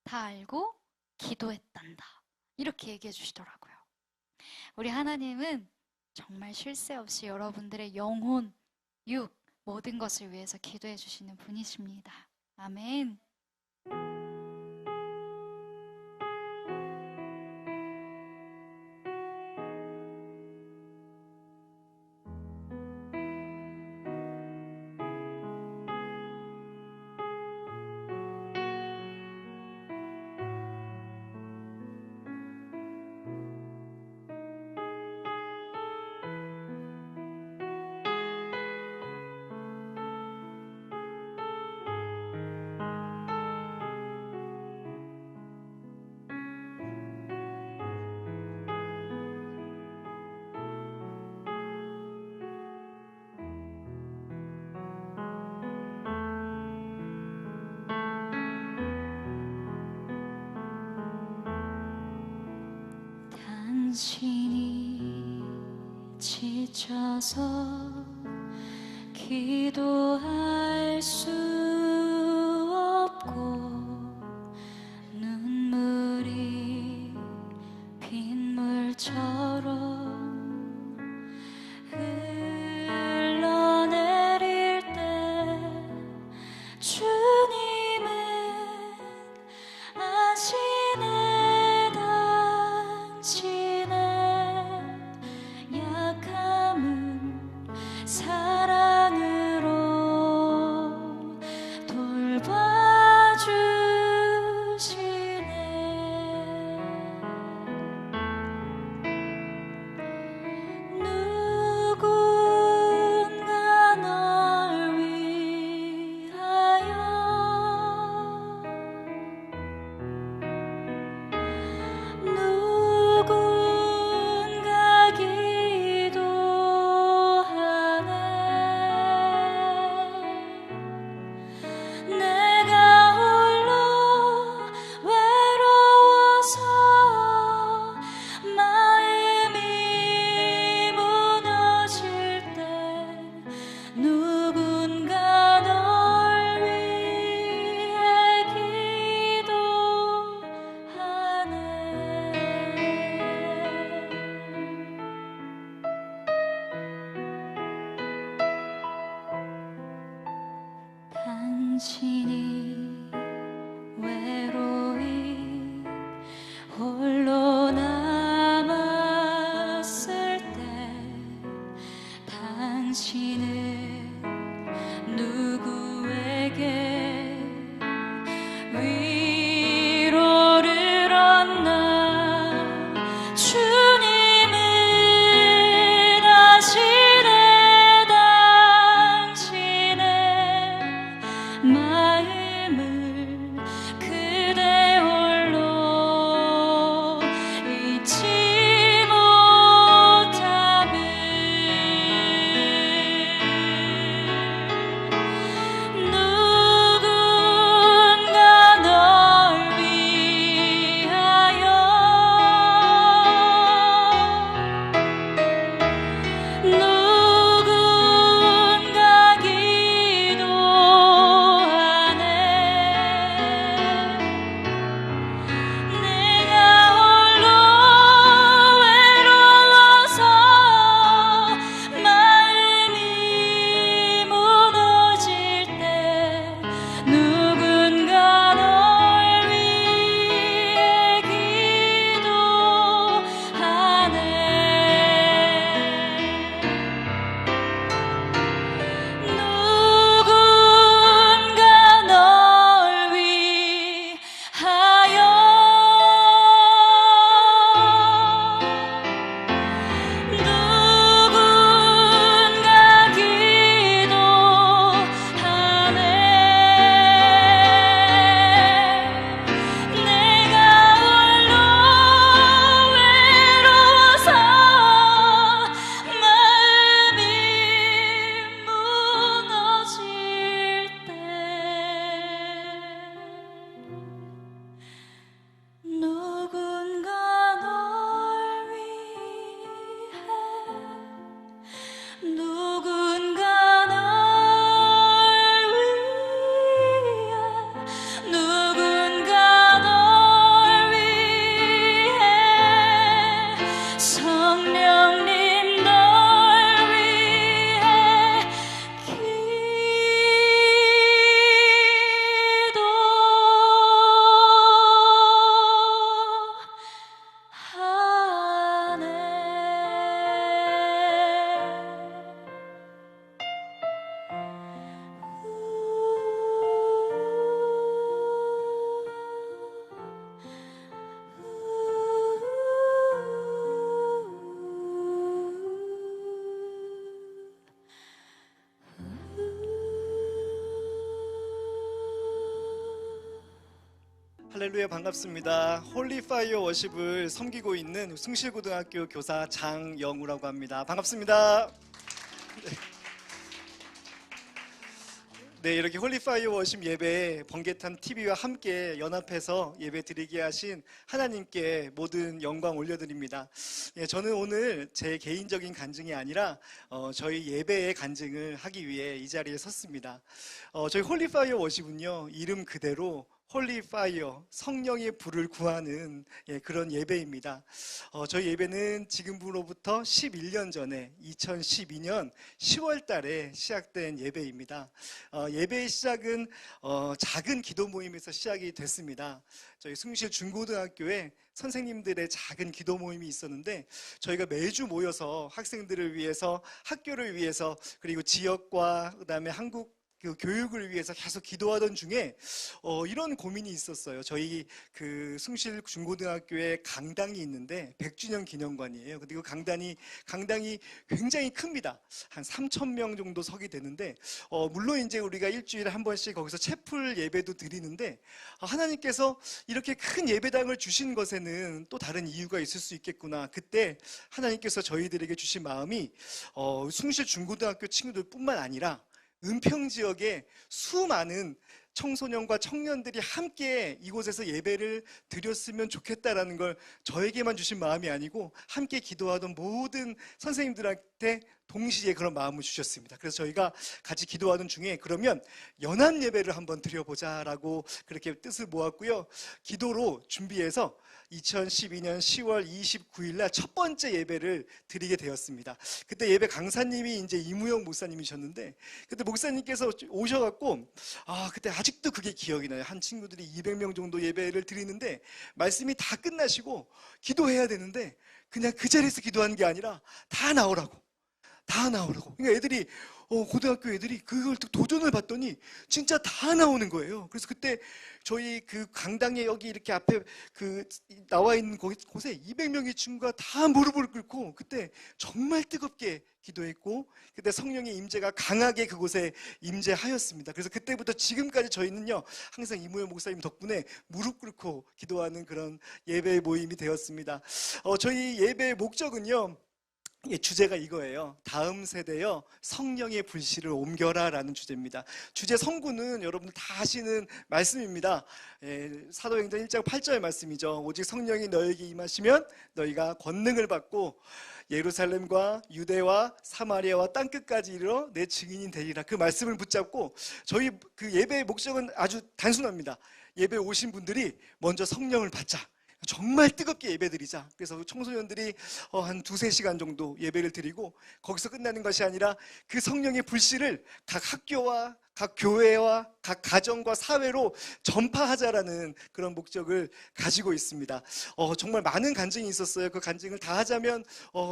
다 알고 기도했단다. 이렇게 얘기해 주시더라고요. 우리 하나님은 정말 쉴 새 없이 여러분들의 영혼, 육, 모든 것을 위해서 기도해 주시는 분이십니다. 아멘. 당신이 지쳐서 기도할 수 없고 눈물이 빗물처럼 흘러내릴 때 주님은 아시네. 당신의 약함은 사랑으로 돌봐주시네. 누군가 널 위하여 누군가 기도하네. 내가 홀로 외로워서 마음이 무너질 때 누군가 널 위해 기도하네. 당신이 외로이 홀로 남았을 때 당신은 누구에게 위로를 얻나. 주님은 아시네. 당신의 마음 할렐루야, 반갑습니다. 홀리파이어 워십을 섬기고 있는 숭실고등학교 교사 장영우라고 합니다. 반갑습니다. 네, 이렇게 홀리파이어 워십 예배에 번개탄 TV와 함께 연합해서 예배 드리게 하신 하나님께 모든 영광 올려드립니다. 예, 저는 오늘 제 개인적인 간증이 아니라 저희 예배의 간증을 하기 위해 이 자리에 섰습니다. 저희 홀리파이어 워십은요, 이름 그대로 홀리파이어, 성령의 불을 구하는 그런 예배입니다. 저희 예배는 지금으로부터 11년 전에 2012년 10월 달에 시작된 예배입니다. 예배의 시작은 작은 기도 모임에서 시작이 됐습니다. 저희 숭실 중고등학교에 선생님들의 작은 기도 모임이 있었는데 저희가 매주 모여서 학생들을 위해서, 학교를 위해서, 그리고 지역과 그다음에 한국 그 교육을 위해서 계속 기도하던 중에 이런 고민이 있었어요. 저희 그 숭실 중고등학교에 강당이 있는데 100주년 기념관이에요. 그리고 강당이 굉장히 큽니다. 한 3,000명 정도 서게 되는데 물론 이제 우리가 일주일에 한 번씩 거기서 채플 예배도 드리는데 하나님께서 이렇게 큰 예배당을 주신 것에는 또 다른 이유가 있을 수 있겠구나. 그때 하나님께서 저희들에게 주신 마음이 숭실 중고등학교 친구들뿐만 아니라 은평 지역에 수많은 청소년과 청년들이 함께 이곳에서 예배를 드렸으면 좋겠다라는 걸 저에게만 주신 마음이 아니고 함께 기도하던 모든 선생님들한테 동시에 그런 마음을 주셨습니다. 그래서 저희가 같이 기도하던 중에 그러면 연합 예배를 한번 드려보자라고 그렇게 뜻을 모았고요. 기도로 준비해서 2012년 10월 29일 날 첫 번째 예배를 드리게 되었습니다. 그때 예배 강사님이 이제 이무영 목사님이셨는데 그때 목사님께서 오셔갖고 그때 아직도 그게 기억이 나요. 한 친구들이 200명 정도 예배를 드리는데 말씀이 다 끝나시고 기도해야 되는데 그냥 그 자리에서 기도하는 게 아니라 다 나오라고. 그러니까 애들이 고등학교 애들이 그걸 도전을 받더니 진짜 다 나오는 거예요. 그래서 그때 저희 그 강당에 여기 이렇게 앞에 그 나와 있는 곳에 200명의 친구가 다 무릎을 꿇고 그때 정말 뜨겁게 기도했고 그때 성령의 임재가 강하게 그곳에 임재하였습니다. 그래서 그때부터 지금까지 저희는요 항상 이무현 목사님 덕분에 무릎 꿇고 기도하는 그런 예배 모임이 되었습니다. 저희 예배의 목적은요, 주제가 이거예요. 다음 세대여 성령의 불씨를 옮겨라 라는 주제입니다. 주제 성구는 여러분들 다 아시는 말씀입니다. 사도행전 1장 8절 말씀이죠. 오직 성령이 너에게 임하시면 너희가 권능을 받고 예루살렘과 유대와 사마리아와 땅끝까지 이르러 내 증인이 되리라. 그 말씀을 붙잡고 저희 그 예배의 목적은 아주 단순합니다. 예배 오신 분들이 먼저 성령을 받자. 정말 뜨겁게 예배드리자. 그래서 청소년들이 한 2-3시간 정도 예배를 드리고 거기서 끝나는 것이 아니라 그 성령의 불씨를 각 학교와 각 교회와 각 가정과 사회로 전파하자라는 그런 목적을 가지고 있습니다. 정말 많은 간증이 있었어요. 그 간증을 다 하자면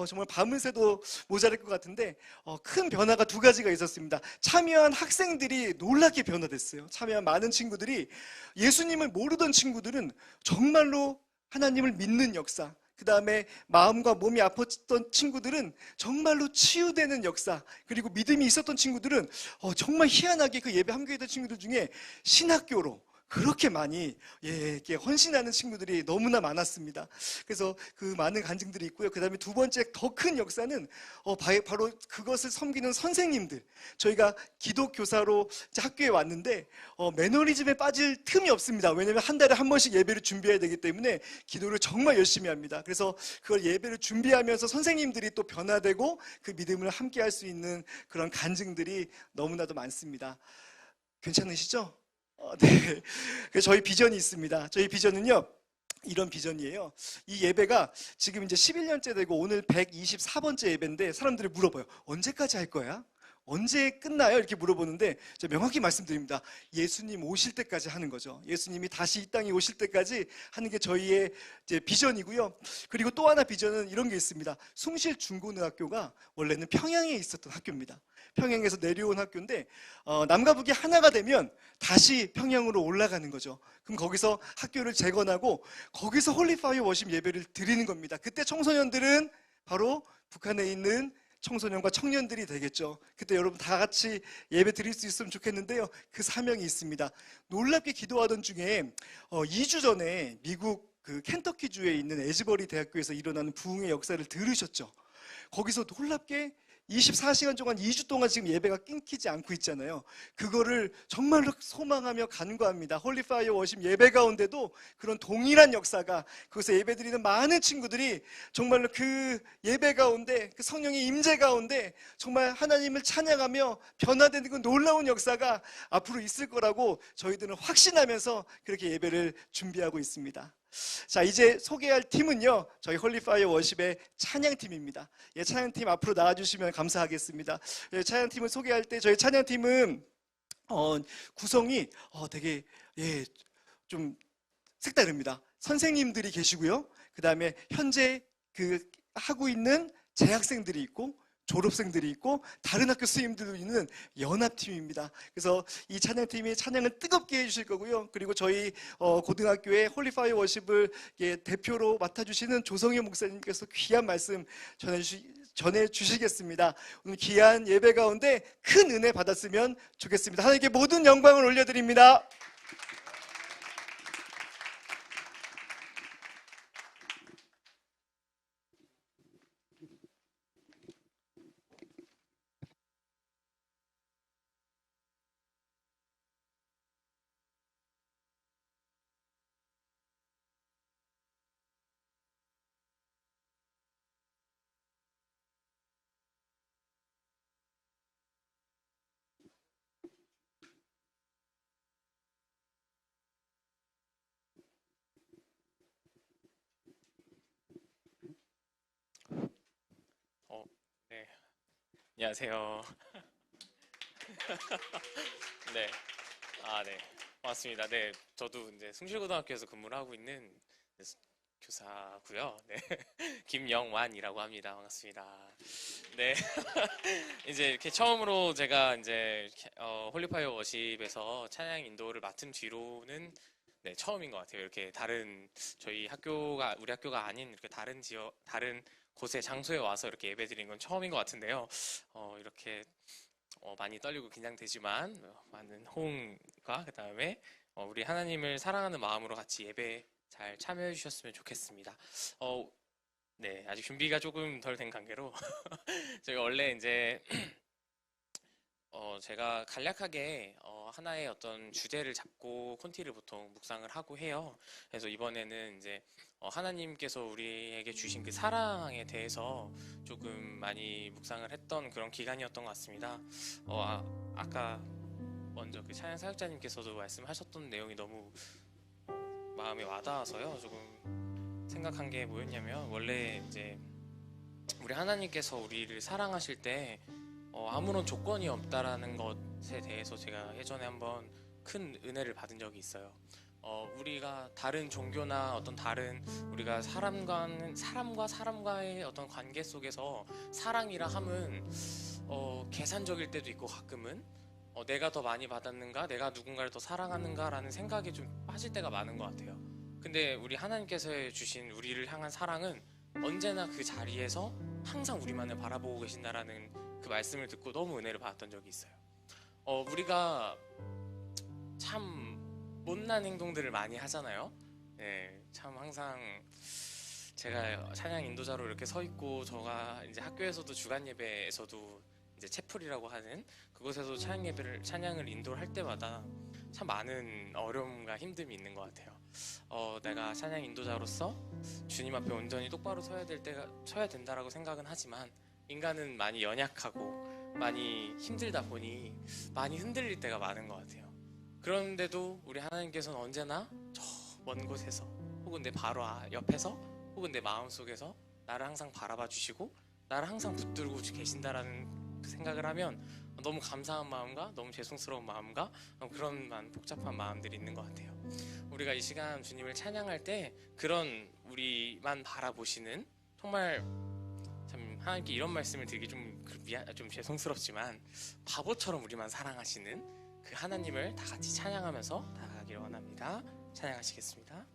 정말 밤을 새도 모자랄 것 같은데 큰 변화가 2가지가 있었습니다. 참여한 학생들이 놀랍게 변화됐어요. 참여한 많은 친구들이 예수님을 모르던 친구들은 정말로 하나님을 믿는 역사, 그 다음에 마음과 몸이 아팠던 친구들은 정말로 치유되는 역사, 그리고 믿음이 있었던 친구들은 정말 희한하게 그 예배 함께했던 친구들 중에 신학교로 그렇게 많이 이렇게 헌신하는 친구들이 너무나 많았습니다. 그래서 그 많은 간증들이 있고요. 그 다음에 2번째 더 큰 역사는 바로 그것을 섬기는 선생님들. 저희가 기독교사로 학교에 왔는데 매너리즘에 빠질 틈이 없습니다. 왜냐하면 한 달에 한 번씩 예배를 준비해야 되기 때문에 기도를 정말 열심히 합니다. 그래서 그걸 예배를 준비하면서 선생님들이 또 변화되고 그 믿음을 함께 할 수 있는 그런 간증들이 너무나도 많습니다. 괜찮으시죠? 네. 저희 비전이 있습니다. 저희 비전은요, 이런 비전이에요. 이 예배가 지금 이제 11년째 되고 오늘 124번째 예배인데 사람들이 물어봐요. 언제까지 할 거야? 언제 끝나요? 이렇게 물어보는데 제가 명확히 말씀드립니다. 예수님 오실 때까지 하는 거죠. 예수님이 다시 이 땅에 오실 때까지 하는 게 저희의 이제 비전이고요. 그리고 또 하나 비전은 이런 게 있습니다. 숭실 중고등학교가 원래는 평양에 있었던 학교입니다. 평양에서 내려온 학교인데 남과 북이 하나가 되면 다시 평양으로 올라가는 거죠. 그럼 거기서 학교를 재건하고 거기서 홀리파이어 워십 예배를 드리는 겁니다. 그때 청소년들은 바로 북한에 있는 청소년과 청년들이 되겠죠. 그때 여러분 다 같이 예배 드릴 수 있으면 좋겠는데요. 그 사명이 있습니다. 놀랍게 기도하던 중에 2주 전에 미국 그 켄터키주에 있는 에즈버리 대학교에서 일어나는 부흥의 역사를 들으셨죠. 거기서 놀랍게 24시간 동안 2주 동안 지금 예배가 끊기지 않고 있잖아요. 그거를 정말로 소망하며 간구합니다. 홀리파이어 워십 예배 가운데도 그런 동일한 역사가, 그곳에 예배드리는 많은 친구들이 정말로 그 예배 가운데, 그 성령의 임재 가운데 정말 하나님을 찬양하며 변화되는 그 놀라운 역사가 앞으로 있을 거라고 저희들은 확신하면서 그렇게 예배를 준비하고 있습니다. 자, 이제 소개할 팀은요, 저희 홀리파이어 워십의 찬양팀입니다. 예, 찬양팀 앞으로 나와주시면 감사하겠습니다. 예, 찬양팀을 소개할 때 저희 찬양팀은 구성이 되게 좀 색다릅니다. 선생님들이 계시고요, 그 다음에 현재 하고 있는 재학생들이 있고 졸업생들이 있고 다른 학교 스님들도 있는 연합팀입니다. 그래서 이 찬양팀이 찬양을 뜨겁게 해주실 거고요. 그리고 저희 고등학교의 홀리파이어 워십을 대표로 맡아주시는 조성현 목사님께서 귀한 말씀 전해주시겠습니다. 오늘 귀한 예배 가운데 큰 은혜 받았으면 좋겠습니다. 하나님께 모든 영광을 올려드립니다. 네. 안녕하세요. 네. 네. 반갑습니다. 네. 저도 이제 숭실고등학교에서 근무를 하고 있는 교사고요. 네. 김영완이라고 합니다. 반갑습니다. 네. 이제 이렇게 처음으로 제가 이제 홀리파이어 워십에서 찬양 인도를 맡은 뒤로는 네, 처음인 것 같아요. 이렇게 다른 우리 학교가 아닌 이렇게 다른 곳에 장소에 와서 이렇게 예배드린 건 처음인 것 같은데요. 이렇게 많이 떨리고 긴장되지만 많은 호응과 그 다음에 우리 하나님을 사랑하는 마음으로 같이 예배 잘 참여해 주셨으면 좋겠습니다. 네, 아직 준비가 조금 덜 된 관계로 제가 원래 이제 제가 간략하게 하나의 어떤 주제를 잡고 콘티를 보통 묵상을 하고 해요. 그래서 이번에는 이제 하나님께서 우리에게 주신 그 사랑에 대해서 조금 많이 묵상을 했던 그런 기간이었던 것 같습니다. 아까 먼저 그 찬양 사역자님께서도 말씀하셨던 내용이 너무 마음에 와닿아서요. 조금 생각한 게 뭐였냐면, 원래 이제 우리 하나님께서 우리를 사랑하실 때 아무런 조건이 없다라는 것에 대해서 제가 예전에 한번 큰 은혜를 받은 적이 있어요. 우리가 다른 종교나 어떤 다른 우리가 사람과 사람과의 어떤 관계 속에서 사랑이라 함은 계산적일 때도 있고, 가끔은 내가 더 많이 받았는가, 내가 누군가를 더 사랑하는가라는 생각이 좀 빠질 때가 많은 것 같아요. 근데 우리 하나님께서 주신 우리를 향한 사랑은 언제나 그 자리에서 항상 우리만을 바라보고 계신다라는 그 말씀을 듣고 너무 은혜를 받았던 적이 있어요. 우리가 참 못난 행동들을 많이 하잖아요. 네, 참 항상 제가 찬양 인도자로 이렇게 서 있고, 저가 이제 학교에서도 주간 예배에서도 이제 채플이라고 하는 그곳에서 찬양을 인도를 할 때마다 참 많은 어려움과 힘듦이 있는 것 같아요. 내가 찬양 인도자로서 주님 앞에 온전히 똑바로 서야 된다라고 생각은 하지만, 인간은 많이 연약하고 많이 힘들다 보니 많이 흔들릴 때가 많은 것 같아요. 그런데도 우리 하나님께서는 언제나 저 먼 곳에서, 혹은 내 바로 옆에서, 혹은 내 마음속에서 나를 항상 바라봐 주시고 나를 항상 붙들고 계신다라는 그 생각을 하면 너무 감사한 마음과 너무 죄송스러운 마음과 그런 복잡한 마음들이 있는 것 같아요. 우리가 이 시간 주님을 찬양할 때 그런 우리만 바라보시는, 정말 참 하나님께 이런 말씀을 드리기 좀 죄송스럽지만 바보처럼 우리만 사랑하시는 그 하나님을 다 같이 찬양하면서 나아가기를 원합니다. 찬양하시겠습니다.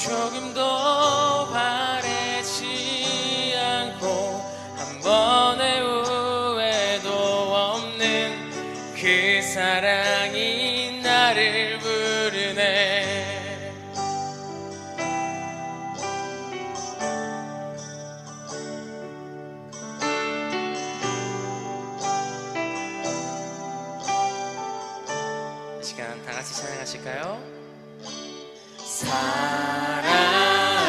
조금도 바래지 않고 한 번의 후회도 없는 그 사랑이 나를 부르네. 이 시간 다 같이 찬양하실까요? 사랑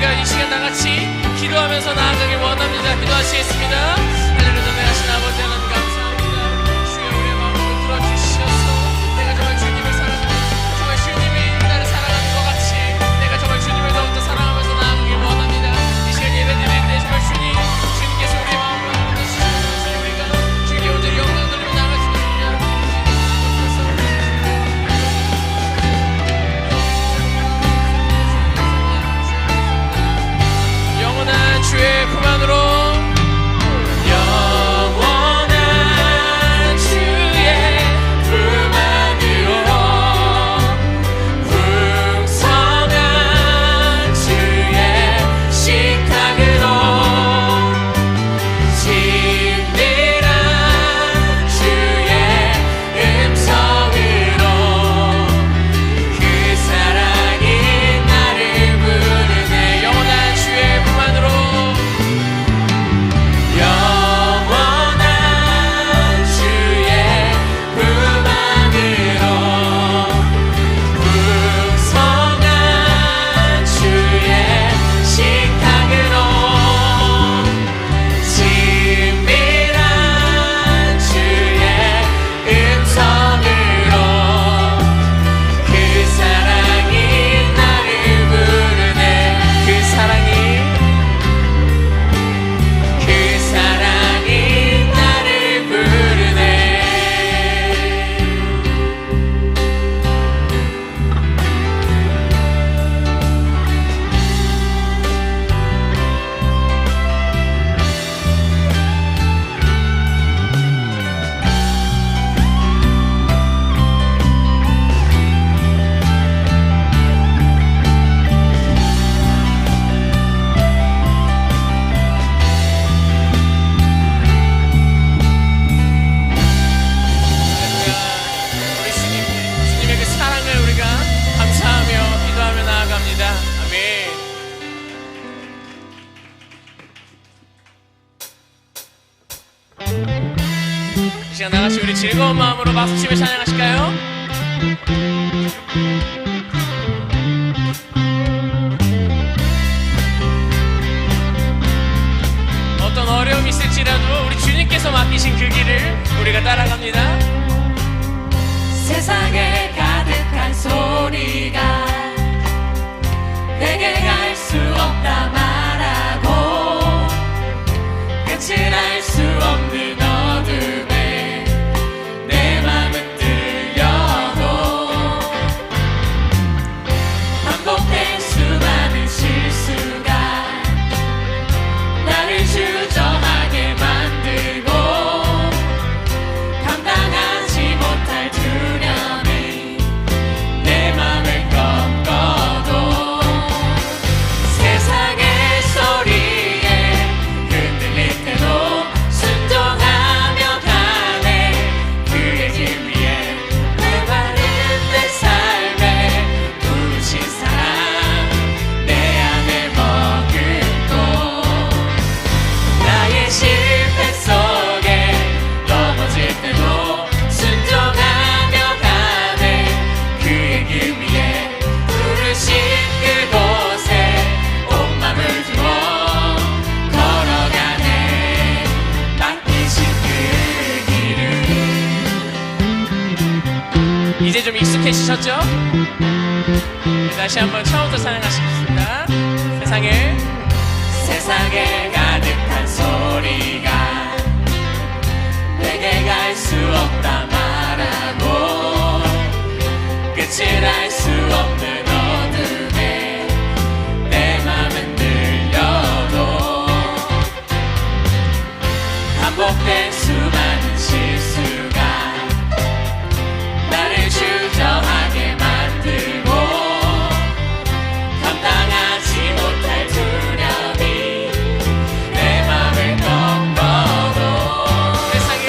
우리가 이 시간 다 같이 기도하면서 나아가길 원합니다. 기도하시겠습니다. 하늘을 전능하신 아버지 하나님 감사합니다. 주여 우리의 마음을 들어주셔서 내가 정말 주님을 사랑하는 정말 주님이 나를 사랑하는 것 같이 내가 정말 주님을 더욱더 사랑하면서 나아가길 원합니다. 이 시간 예배 드릴 때 정말 주님께서 우리의 마음을 알아주시면서 우리가 주님께 온전히 영광 돌리며 나아갈 수 있는 영원한 주의 품 안으로 영원한 주의 품 안으로 풍성한 주의 식탁으로 진실한 주의 음성으로 그 사랑이 나를 부르네. 영원한 주의 품 안으로 영원한 주의 품 안으로 풍성한 주의 식탁으로 친밀한 주의 음성으로 그 사랑이 나를 부르네. 그 사랑이 나를 부르네. 우리 주님의 그 사랑을 우리가 감사하며 기도하며 나아갑니다. 아멘. 이 시간 나같이 우리 즐거운 마음으로 박수치며 찬양하실까요? 어떤 어려움이 있을지라도 우리 주님께서 맡기신 그 길을 우리가 따라갑니다. 세상에 가득한 소리가 내게 갈 수 없다 말하고 끝을 알 수 없는 어둠에 내 맘은 들려도 반복된 수많은 실수가 나를 주저하게 만들고 감당하지 못할 두려움이 내 맘을 꺾어도 세상의 소리에 흔들릴 때도 순종하며 가네. 그의 길 위에 메마른 내 삶에 부르신 사랑 내 안에 머금고 나의 실패 속에 넘어질 때도 순종하며 가네. 그의 길 위에 부르신 그곳에 온 맘을 두고 걸어가네. 맡기신 그 길을 이제 좀 익숙해지셨죠? 다시 한번 처음부터 찬양하시겠습니다. 세상에 가득한 소리가 내게 갈 수 없다 말하고 끝을 알 수 없는 어둠에 내 맘은 들려도 반복된 수많은 실수가 나를 주저하게 만들고 감당하지 못할 두려움이 내 맘을 꺾어도 세상의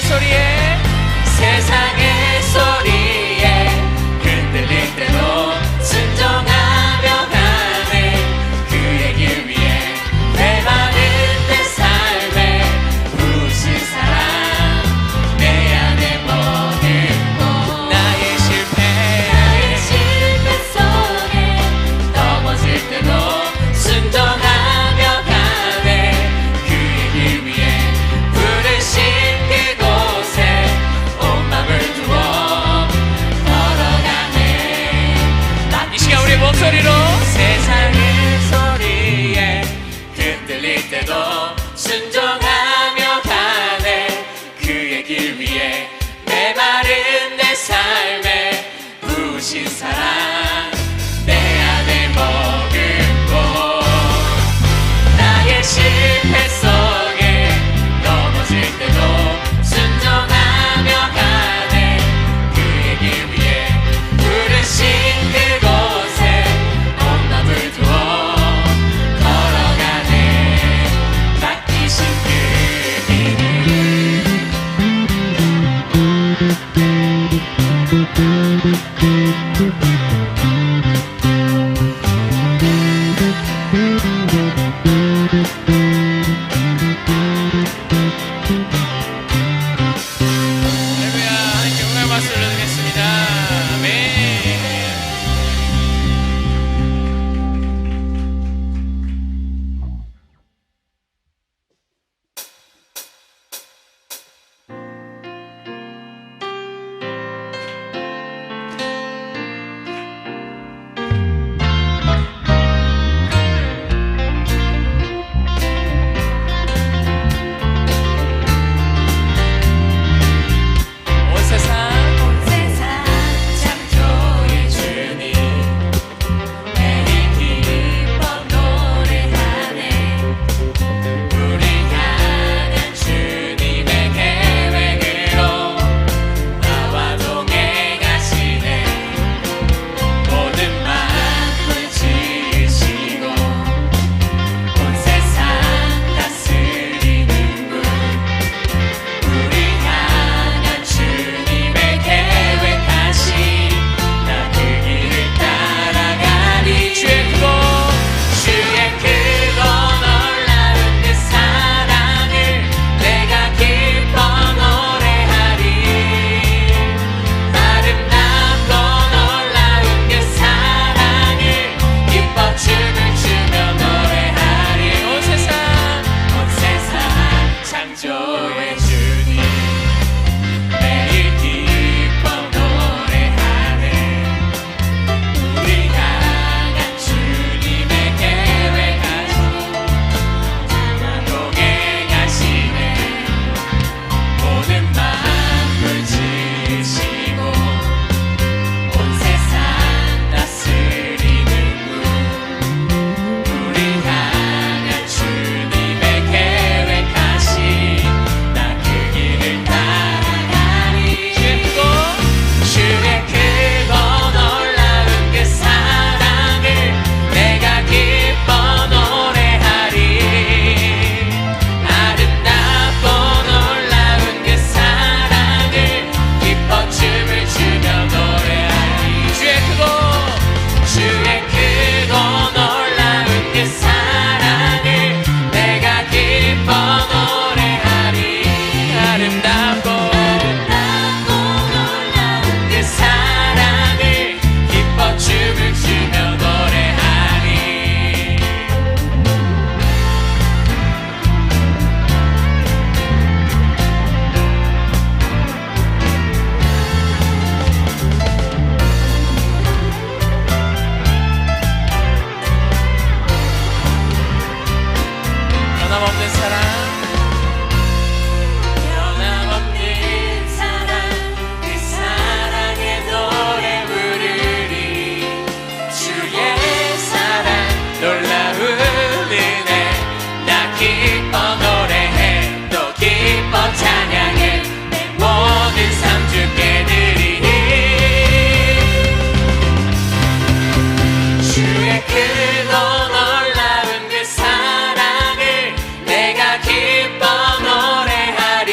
소리에 세상의 소리에 흔들릴 때도 순종하며 가네 그의 길 위에 메마른 내 삶에 부으신 사랑 내 안에 머금고 나의 실패 속에 넘어질 때도 순종하며 가네 그의 길 위에 부르신 그곳에 온 맘을 두어 걸어가네 이 시간 우리 목소리로 세상의 소리에 흔들릴 때도 순종하며 가네 그의 길 위에 메마른 내 삶에 부으신 사랑 내 안에 머금고 나의 실패 속에 넘어질 때도 순종하며 가네 그의 길 위에 부르신 그곳에 온 맘을 두어 걸어가네 맡기신 그 길을 할렐루야 하나님께 영광의 박수 올려드리겠습니다. 아멘. 온 세상 세상 창조의 주님 매일 기뻐 노래하네 우리 향한 주님의 계획으로 나와 동행하시네 모든 만물 지으시고 온 세상 다스리는 분 우리 향한 주님의 계획하신 나 그 길을 따라가리 주의 크고 놀라운 그 사랑을 내가 기뻐 노래하리 아름답고 놀라운 그 사랑을 기뻐 춤을 추며 노래하리 온 세상 창조의 주님 매일 기뻐 노래하네 우리 향한 주님의 계획하신 나와 동행하시네 모든 만물 지으시고 온 세상 다스리는 분 우리 향한 주님의 계획하신 나 그 길을 따라가리 주의 크고 놀라운 그 사랑을 내가 기뻐 노래하리 아름답고 놀라운 그 사랑을 기뻐 춤을 추며 노래하리 주의 크고 놀라운 그 사랑을 내가 기뻐 노래하리 아름답고 놀라운 그 사랑을 기뻐 춤을 추며 노래하리 변함없는 사랑 변함없는 사랑 그 사랑의 노래 부르리 주의 사랑 놀라운 은혜 나 기뻐 노래해 또 기뻐 찬양해 내 모든 삶 주께 드리니 주의 크고 놀라운 그 사랑을 내가 기뻐 노래하리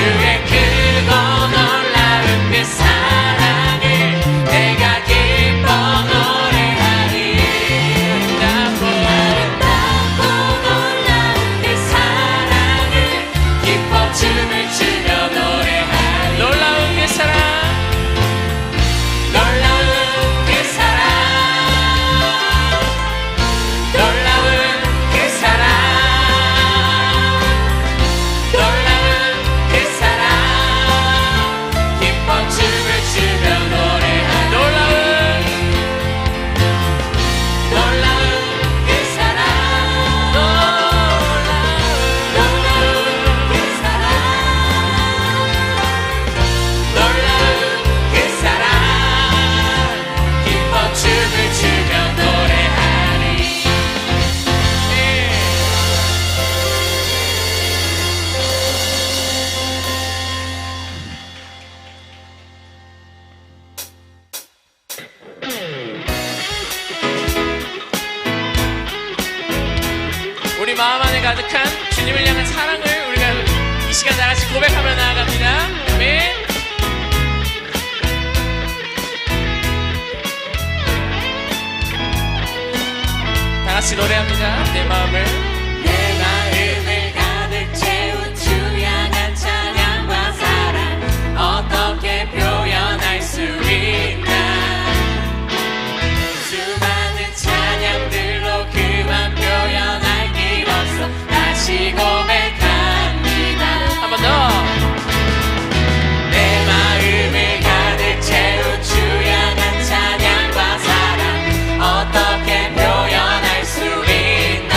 주의 크고 놀라운 그 사랑을 내가 기뻐 노래하리. 아름답고 놀라운 그 사랑을 기뻐 춤을 추며 노래하리. 놀라운 그 사랑, 놀라운 그 사랑, 놀라운 그 사랑, 놀라운 그 사랑, 기뻐 춤을 추며 노래하리. 놀라운, 놀라운 그 사랑, 놀라운 그 사랑, 놀라운 그 사랑, 기뻐 춤을 추며 노래하리. 우리 마음 안에 가득한 주님을 향한 사랑을 우리가 이 시간 다 같이 고백하며 나아갑니다. 아멘. 다 같이 노래합니다. 내 마음을 가득 채운 주 향한 찬양과 사랑 어떻게 표현할 수 있나. 수많은 찬양들로 그만 표현할 길 없어. 다시 고백합니다. 한 번 더. 내 마음을 가득 채운 주 향한 찬양과 사랑 어떻게 표현할 수 있나.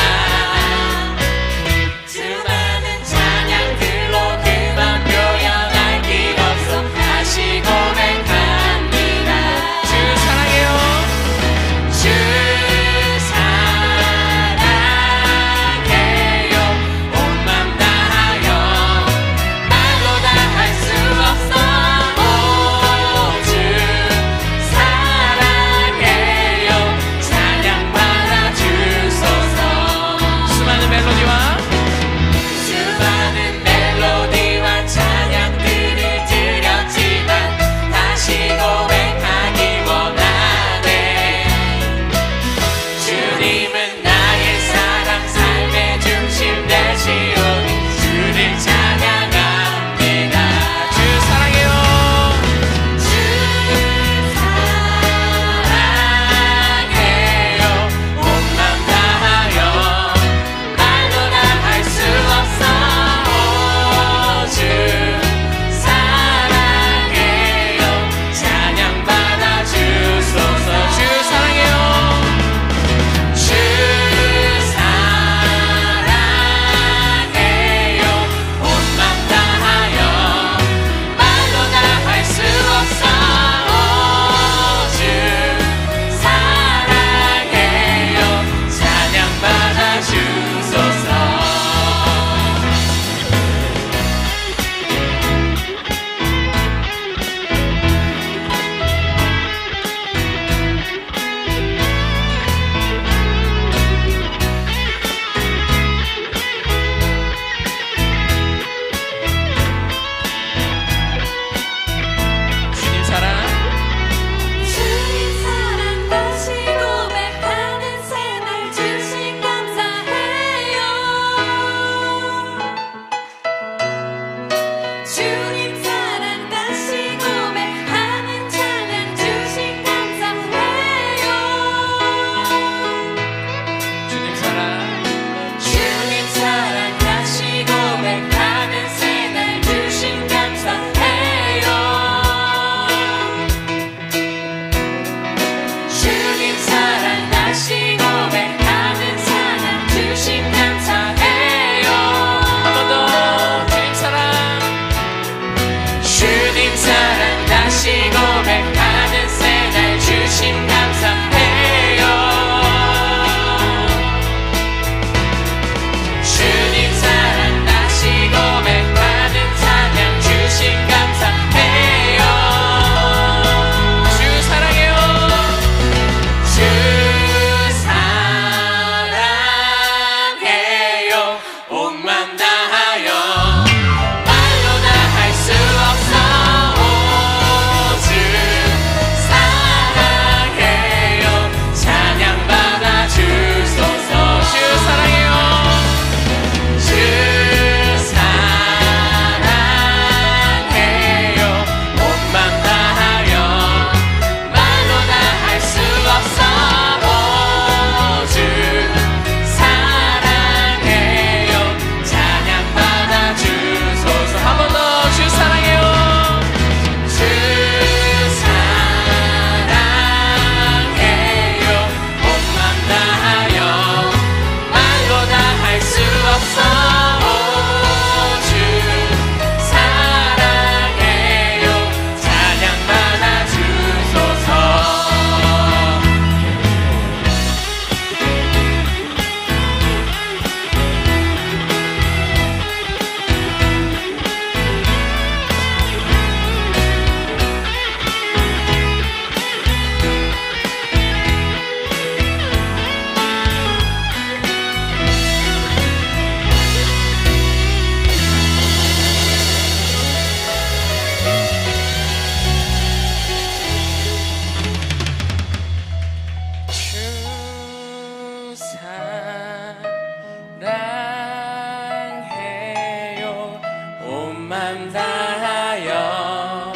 맘 다하여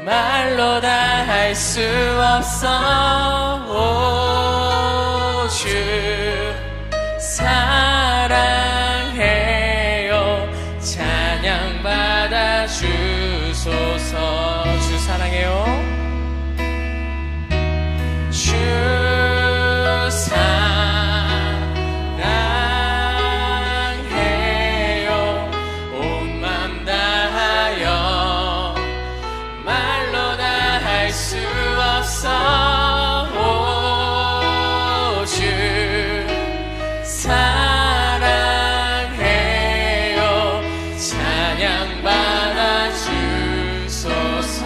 말로 다 할 수 없어. 오, 주 사랑해요. 찬양 받아 주소서. 주 사랑해요. 주 사랑해요. 온 맘 다하여 말로 다 할 수 없어. 오, 주 사랑해요. 찬양 받아 주소서.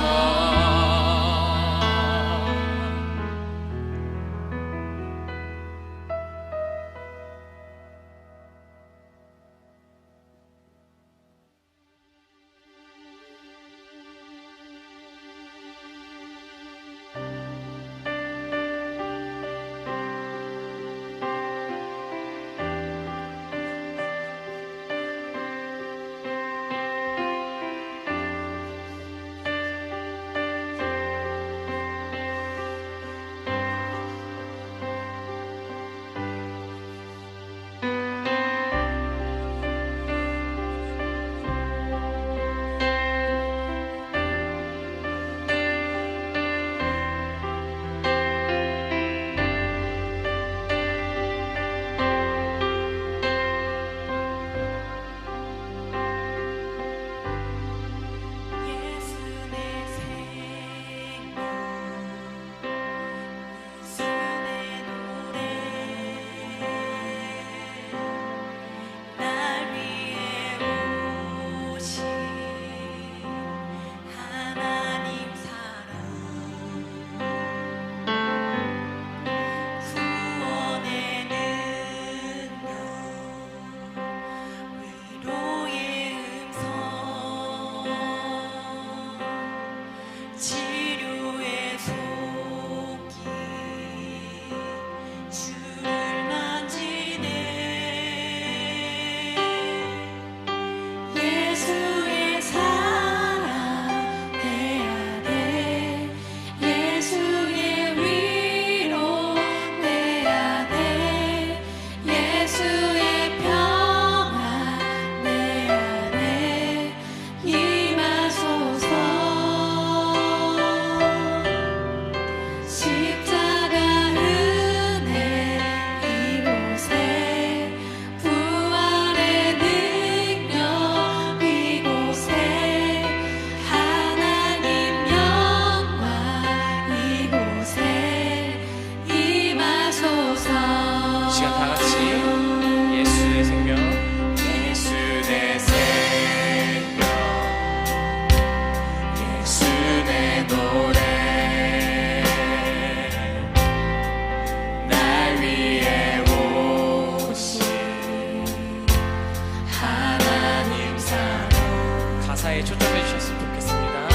가사에 초점해 주셨으면 좋겠습니다.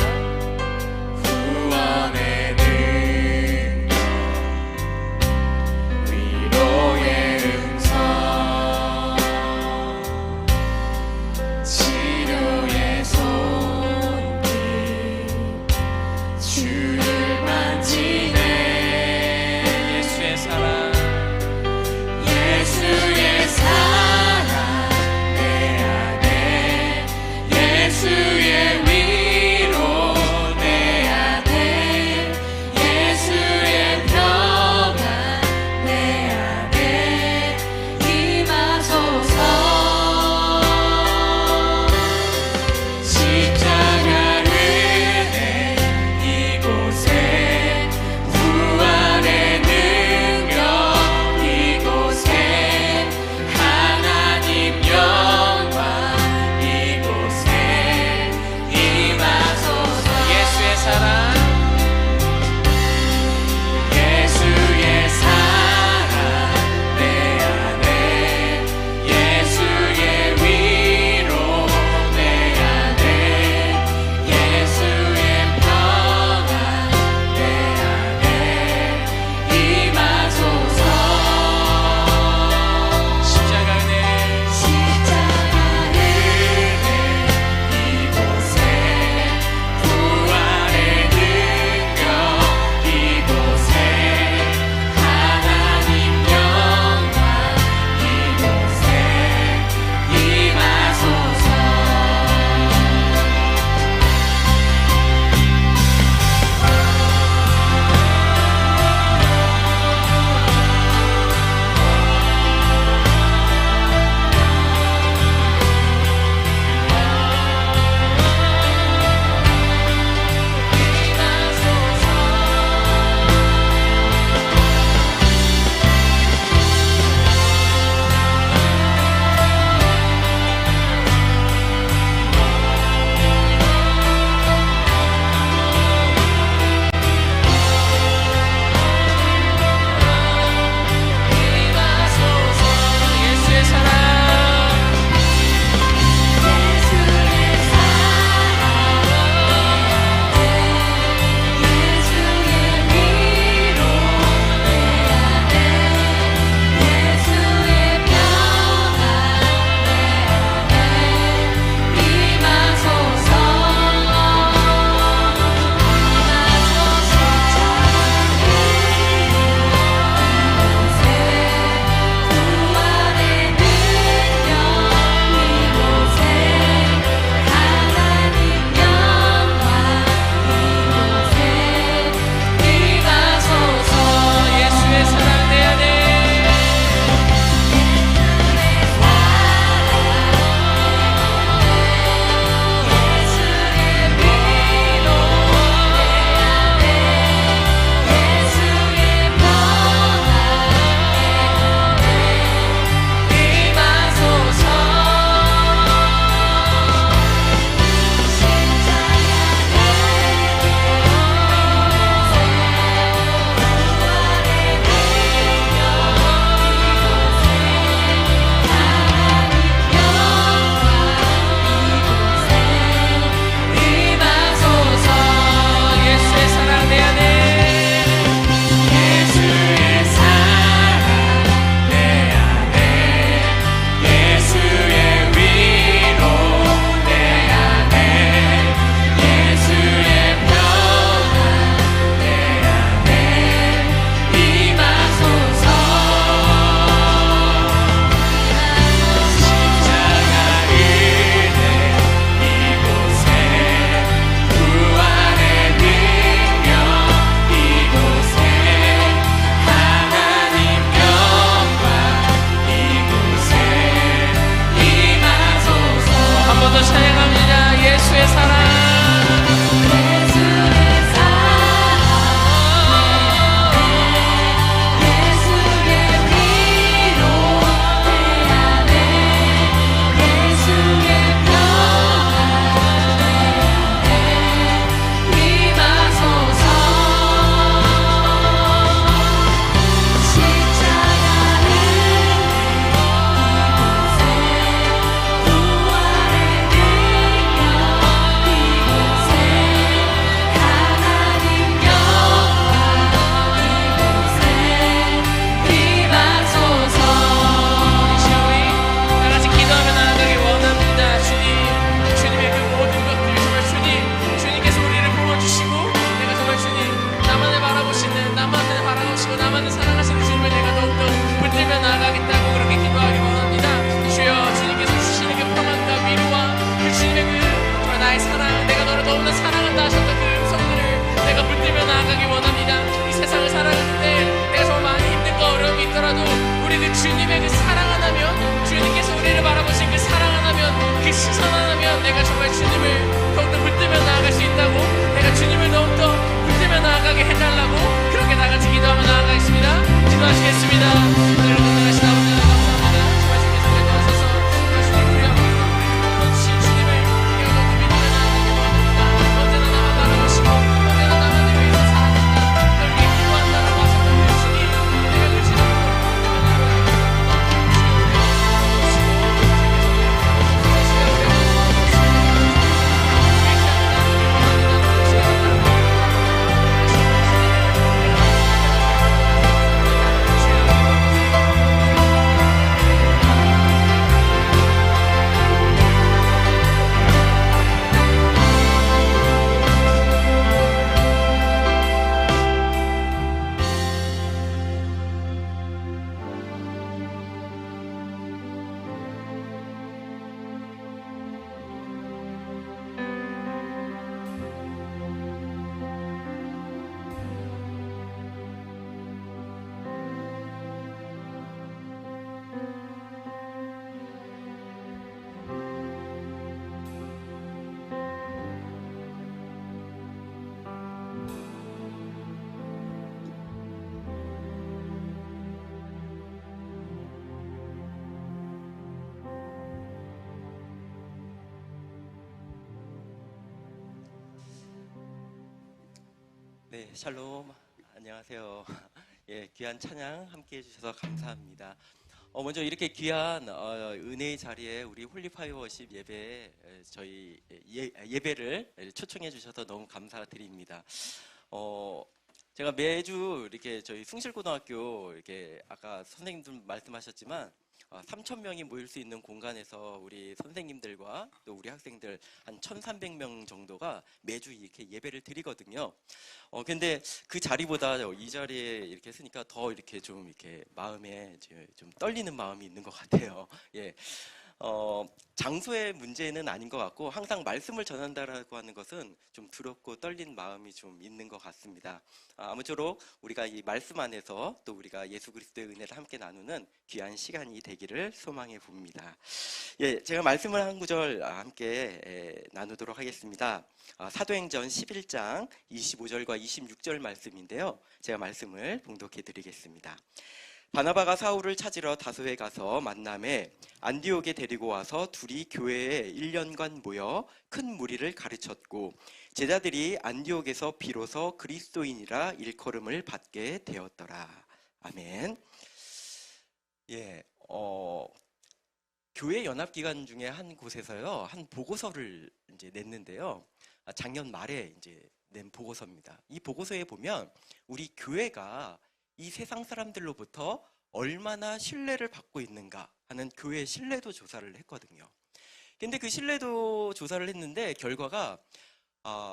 구원의 능력, 위로의 음성, 치료의 손길, 주를 만지네. 예수의 사랑, 예수의 사랑 내 안에, 예수의 위 이렇게 신선하면 내가 정말 주님을 더욱더 붙들며 나아갈 수 있다고, 내가 주님을 더욱더 붙들며 나아가게 해달라고 그렇게 다 같이 기도하며 나아가겠습니다. 기도하시겠습니다. 하늘을 건너가신 아버지 하나님 감사합니다. 주말 주께서 우리 도와주셔서 주님 우리와 주신 주님을 우리가 더욱더 믿으며 나아가게 도와줍니다. 언제나 나만 바라보시고 언제나 나만을 위해서 살아주시니 널 기도한다고 하셨던 그 주님, 내가 그 주님을 붙들며 나아가게 네, 샬롬. 안녕하세요. 예, 귀한 찬양 함께 해주셔서 감사합니다. 먼저 이렇게 귀한 은혜의 자리에 우리 홀리파이어십 예배 저희 예배를 초청해 주셔서 너무 감사드립니다. 제가 매주 이렇게 저희 숭실고등학교 이렇게 아까 선생님들 말씀하셨지만 3,000명이 모일 수 있는 공간에서 우리 선생님들과 또 우리 학생들 한 1,300명 정도가 매주 이렇게 예배를 드리거든요. 근데 그 자리보다 이 자리에 이렇게 쓰니까 더 이렇게 좀 이렇게 마음에 좀 떨리는 마음이 있는 것 같아요. 예. 장소의 문제는 아닌 것 같고 항상 말씀을 전한다라고 하는 것은 좀 두렵고 떨린 마음이 좀 있는 것 같습니다. 아무쪼록 우리가 이 말씀 안에서 또 우리가 예수 그리스도의 은혜를 함께 나누는 귀한 시간이 되기를 소망해 봅니다. 예, 제가 말씀을 한 구절 함께 나누도록 하겠습니다. 사도행전 11장 25절과 26절 말씀인데요. 제가 말씀을 봉독해 드리겠습니다. 바나바가 사울을 찾으러 다소에 가서 만남에 안디옥에 데리고 와서 둘이 교회에 1년간 모여 큰 무리를 가르쳤고 제자들이 안디옥에서 비로소 그리스도인이라 일컬음을 받게 되었더라. 아멘. 예, 교회 연합 기간 중에 한 곳에서요 한 보고서를 이제 냈는데요. 작년 말에 이제 낸 보고서입니다. 이 보고서에 보면 우리 교회가 이 세상 사람들로부터 얼마나 신뢰를 받고 있는가 하는 교회 신뢰도 조사를 했거든요. 근데 그 신뢰도 조사를 했는데 결과가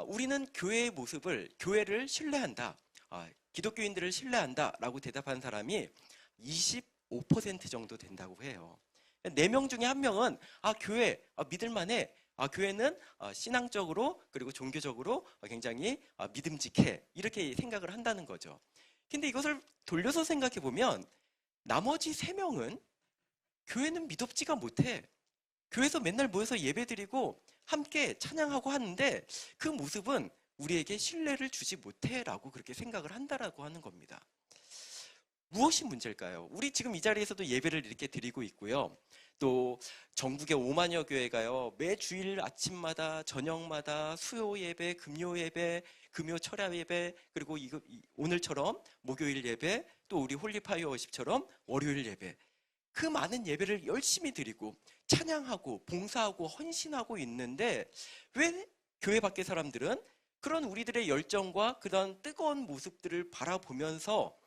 우리는 교회의 모습을, 교회를 신뢰한다, 기독교인들을 신뢰한다 라고 대답한 사람이 25% 정도 된다고 해요. 4명 중에 1명은 교회 믿을만해, 교회는 신앙적으로 그리고 종교적으로 굉장히 믿음직해, 이렇게 생각을 한다는 거죠. 근데 이것을 돌려서 생각해 보면 나머지 3명은 교회는 믿업지가 못해. 교회에서 맨날 모여서 예배드리고 함께 찬양하고 하는데 그 모습은 우리에게 신뢰를 주지 못해 라고 그렇게 생각을 한다라고 하는 겁니다. 무엇이 문제일까요? 우리 지금 이 자리에서도 예배를 이렇게 드리고 있고요. 또 전국의 5만여 교회가요 매 주일 아침마다 저녁마다 수요 예배, 금요 예배, 금요 철야 예배, 그리고 오늘처럼 목요일 예배, 또 우리 홀리파이어십처럼 월요일 예배, 그 많은 예배를 열심히 드리고 찬양하고 봉사하고 헌신하고 있는데 왜 교회 밖의 사람들은 그런 우리들의 열정과 그런 뜨거운 모습들을 바라보면서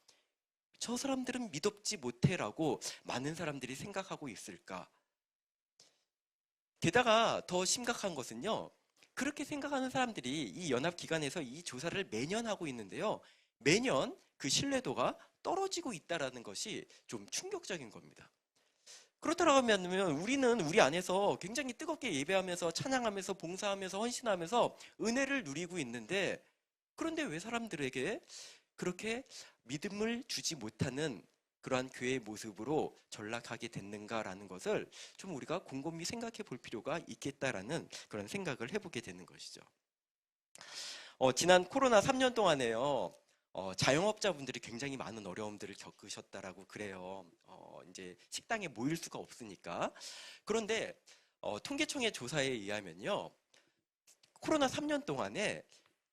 저 사람들은 믿업지 못해라고 많은 사람들이 생각하고 있을까? 게다가 더 심각한 것은요, 그렇게 생각하는 사람들이 이 연합기관에서 이 조사를 매년 하고 있는데요, 매년 그 신뢰도가 떨어지고 있다는 것이 좀 충격적인 겁니다. 그렇다면 우리는 우리 안에서 굉장히 뜨겁게 예배하면서 찬양하면서 봉사하면서 헌신하면서 은혜를 누리고 있는데, 그런데 왜 사람들에게 그렇게 믿음을 주지 못하는 그러한 교회의 모습으로 전락하게 됐는가라는 것을 좀 우리가 곰곰이 생각해 볼 필요가 있겠다라는 그런 생각을 해보게 되는 것이죠. 지난 코로나 3년 동안에요. 자영업자분들이 굉장히 많은 어려움들을 겪으셨다라고 그래요. 이제 식당에 모일 수가 없으니까. 그런데 통계청의 조사에 의하면요. 코로나 3년 동안에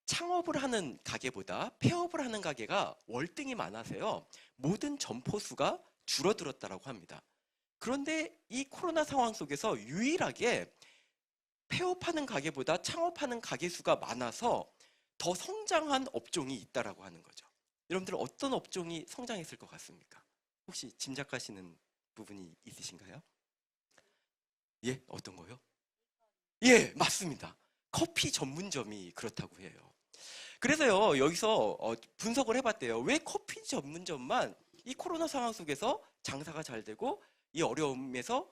창업을 하는 가게보다 폐업을 하는 가게가 월등히 많아서요. 모든 점포 수가 줄어들었다고 합니다. 그런데 이 코로나 상황 속에서 유일하게 폐업하는 가게보다 창업하는 가게 수가 많아서 더 성장한 업종이 있다라고 하는 거죠. 여러분들 어떤 업종이 성장했을 것 같습니까? 혹시 짐작하시는 부분이 있으신가요? 예, 어떤 거요? 예, 맞습니다. 커피 전문점이 그렇다고 해요. 그래서요, 여기서 분석을 해봤대요. 왜 커피 전문점만 이 코로나 상황 속에서 장사가 잘 되고 이 어려움에서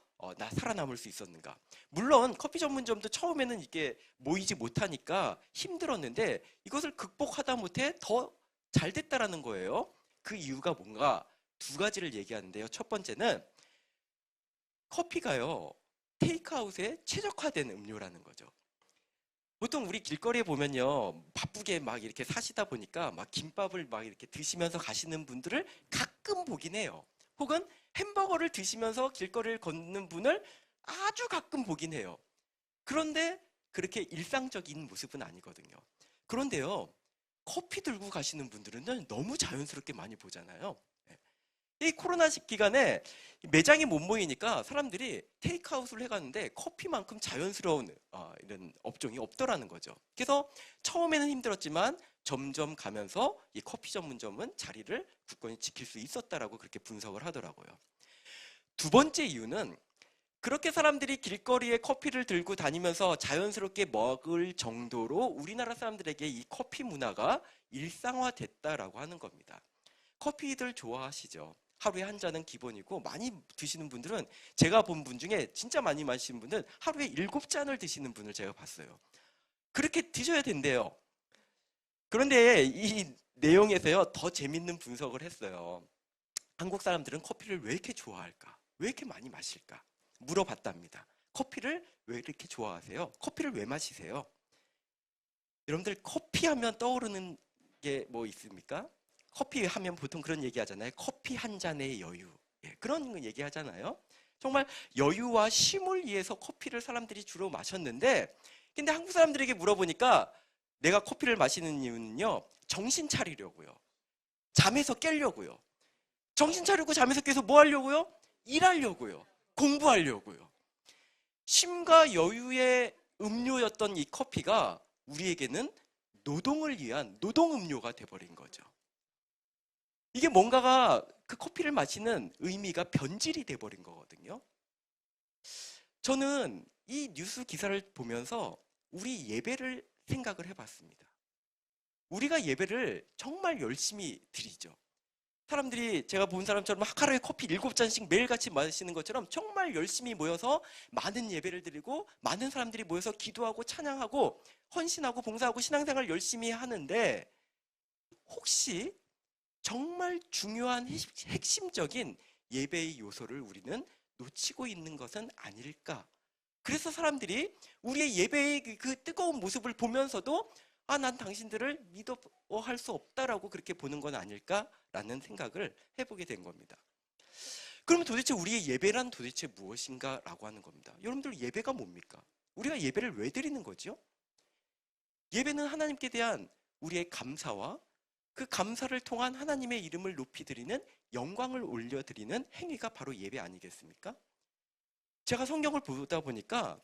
살아남을 수 있었는가? 물론 커피 전문점도 처음에는 이게 모이지 못하니까 힘들었는데 이것을 극복하다 못해 더 잘 됐다라는 거예요. 그 이유가 뭔가 두 가지를 얘기하는데요. 첫 번째는 커피가요, 테이크아웃에 최적화된 음료라는 거죠. 보통 우리 길거리에 보면요, 바쁘게 막 이렇게 사시다 보니까 막 김밥을 막 이렇게 드시면서 가시는 분들을 가끔 보긴 해요. 혹은 햄버거를 드시면서 길거리를 걷는 분을 아주 가끔 보긴 해요. 그런데 그렇게 일상적인 모습은 아니거든요. 그런데요, 커피 들고 가시는 분들은 너무 자연스럽게 많이 보잖아요. 이 코로나 기간에 매장이 못 모이니까 사람들이 테이크아웃을 해갔는데 커피만큼 자연스러운 이런 업종이 없더라는 거죠. 그래서 처음에는 힘들었지만 점점 가면서 이 커피 전문점은 자리를 굳건히 지킬 수 있었다라고 그렇게 분석을 하더라고요. 두 번째 이유는 그렇게 사람들이 길거리에 커피를 들고 다니면서 자연스럽게 먹을 정도로 우리나라 사람들에게 이 커피 문화가 일상화됐다라고 하는 겁니다. 커피들 좋아하시죠? 하루에 한 잔은 기본이고 많이 드시는 분들은 제가 본 분 중에 진짜 많이 마시는 분은 하루에 7잔을 드시는 분을 제가 봤어요. 그렇게 드셔야 된대요. 그런데 이 내용에서요, 더 재밌는 분석을 했어요. 한국 사람들은 커피를 왜 이렇게 좋아할까? 왜 이렇게 많이 마실까? 물어봤답니다. 커피를 왜 이렇게 좋아하세요? 커피를 왜 마시세요? 여러분들 커피 하면 떠오르는 게 뭐 있습니까? 커피 하면 보통 그런 얘기 하잖아요. 커피 한 잔의 여유. 예, 그런 거 얘기 하잖아요. 정말 여유와 쉼을 위해서 커피를 사람들이 주로 마셨는데, 근데 한국 사람들에게 물어보니까 내가 커피를 마시는 이유는요, 정신 차리려고요. 잠에서 깨려고요. 정신 차리고 잠에서 깨서 뭐 하려고요? 일하려고요. 공부하려고요. 쉼과 여유의 음료였던 이 커피가 우리에게는 노동을 위한 노동 음료가 돼버린 거죠. 이게 뭔가가 그 커피를 마시는 의미가 변질이 돼버린 거거든요. 저는 이 뉴스 기사를 보면서 우리 예배를 생각을 해봤습니다. 우리가 예배를 정말 열심히 드리죠. 사람들이 제가 본 사람처럼 하루에 커피 7잔씩 매일같이 마시는 것처럼 정말 열심히 모여서 많은 예배를 드리고 많은 사람들이 모여서 기도하고 찬양하고 헌신하고 봉사하고 신앙생활을 열심히 하는데, 혹시 정말 중요한 핵심적인 예배의 요소를 우리는 놓치고 있는 것은 아닐까? 그래서 사람들이 우리의 예배의 그 뜨거운 모습을 보면서도 난 당신들을 믿어할 수 없다라고 그렇게 보는 건 아닐까라는 생각을 해보게 된 겁니다. 그러면 도대체 우리의 예배란 도대체 무엇인가라고 하는 겁니다. 여러분들 예배가 뭡니까? 우리가 예배를 왜 드리는 거죠? 예배는 하나님께 대한 우리의 감사와 그 감사를 통한 하나님의 이름을 높이 드리는, 영광을 올려드리는 행위가 바로 예배 아니겠습니까? 제가 성경을 보다 보니까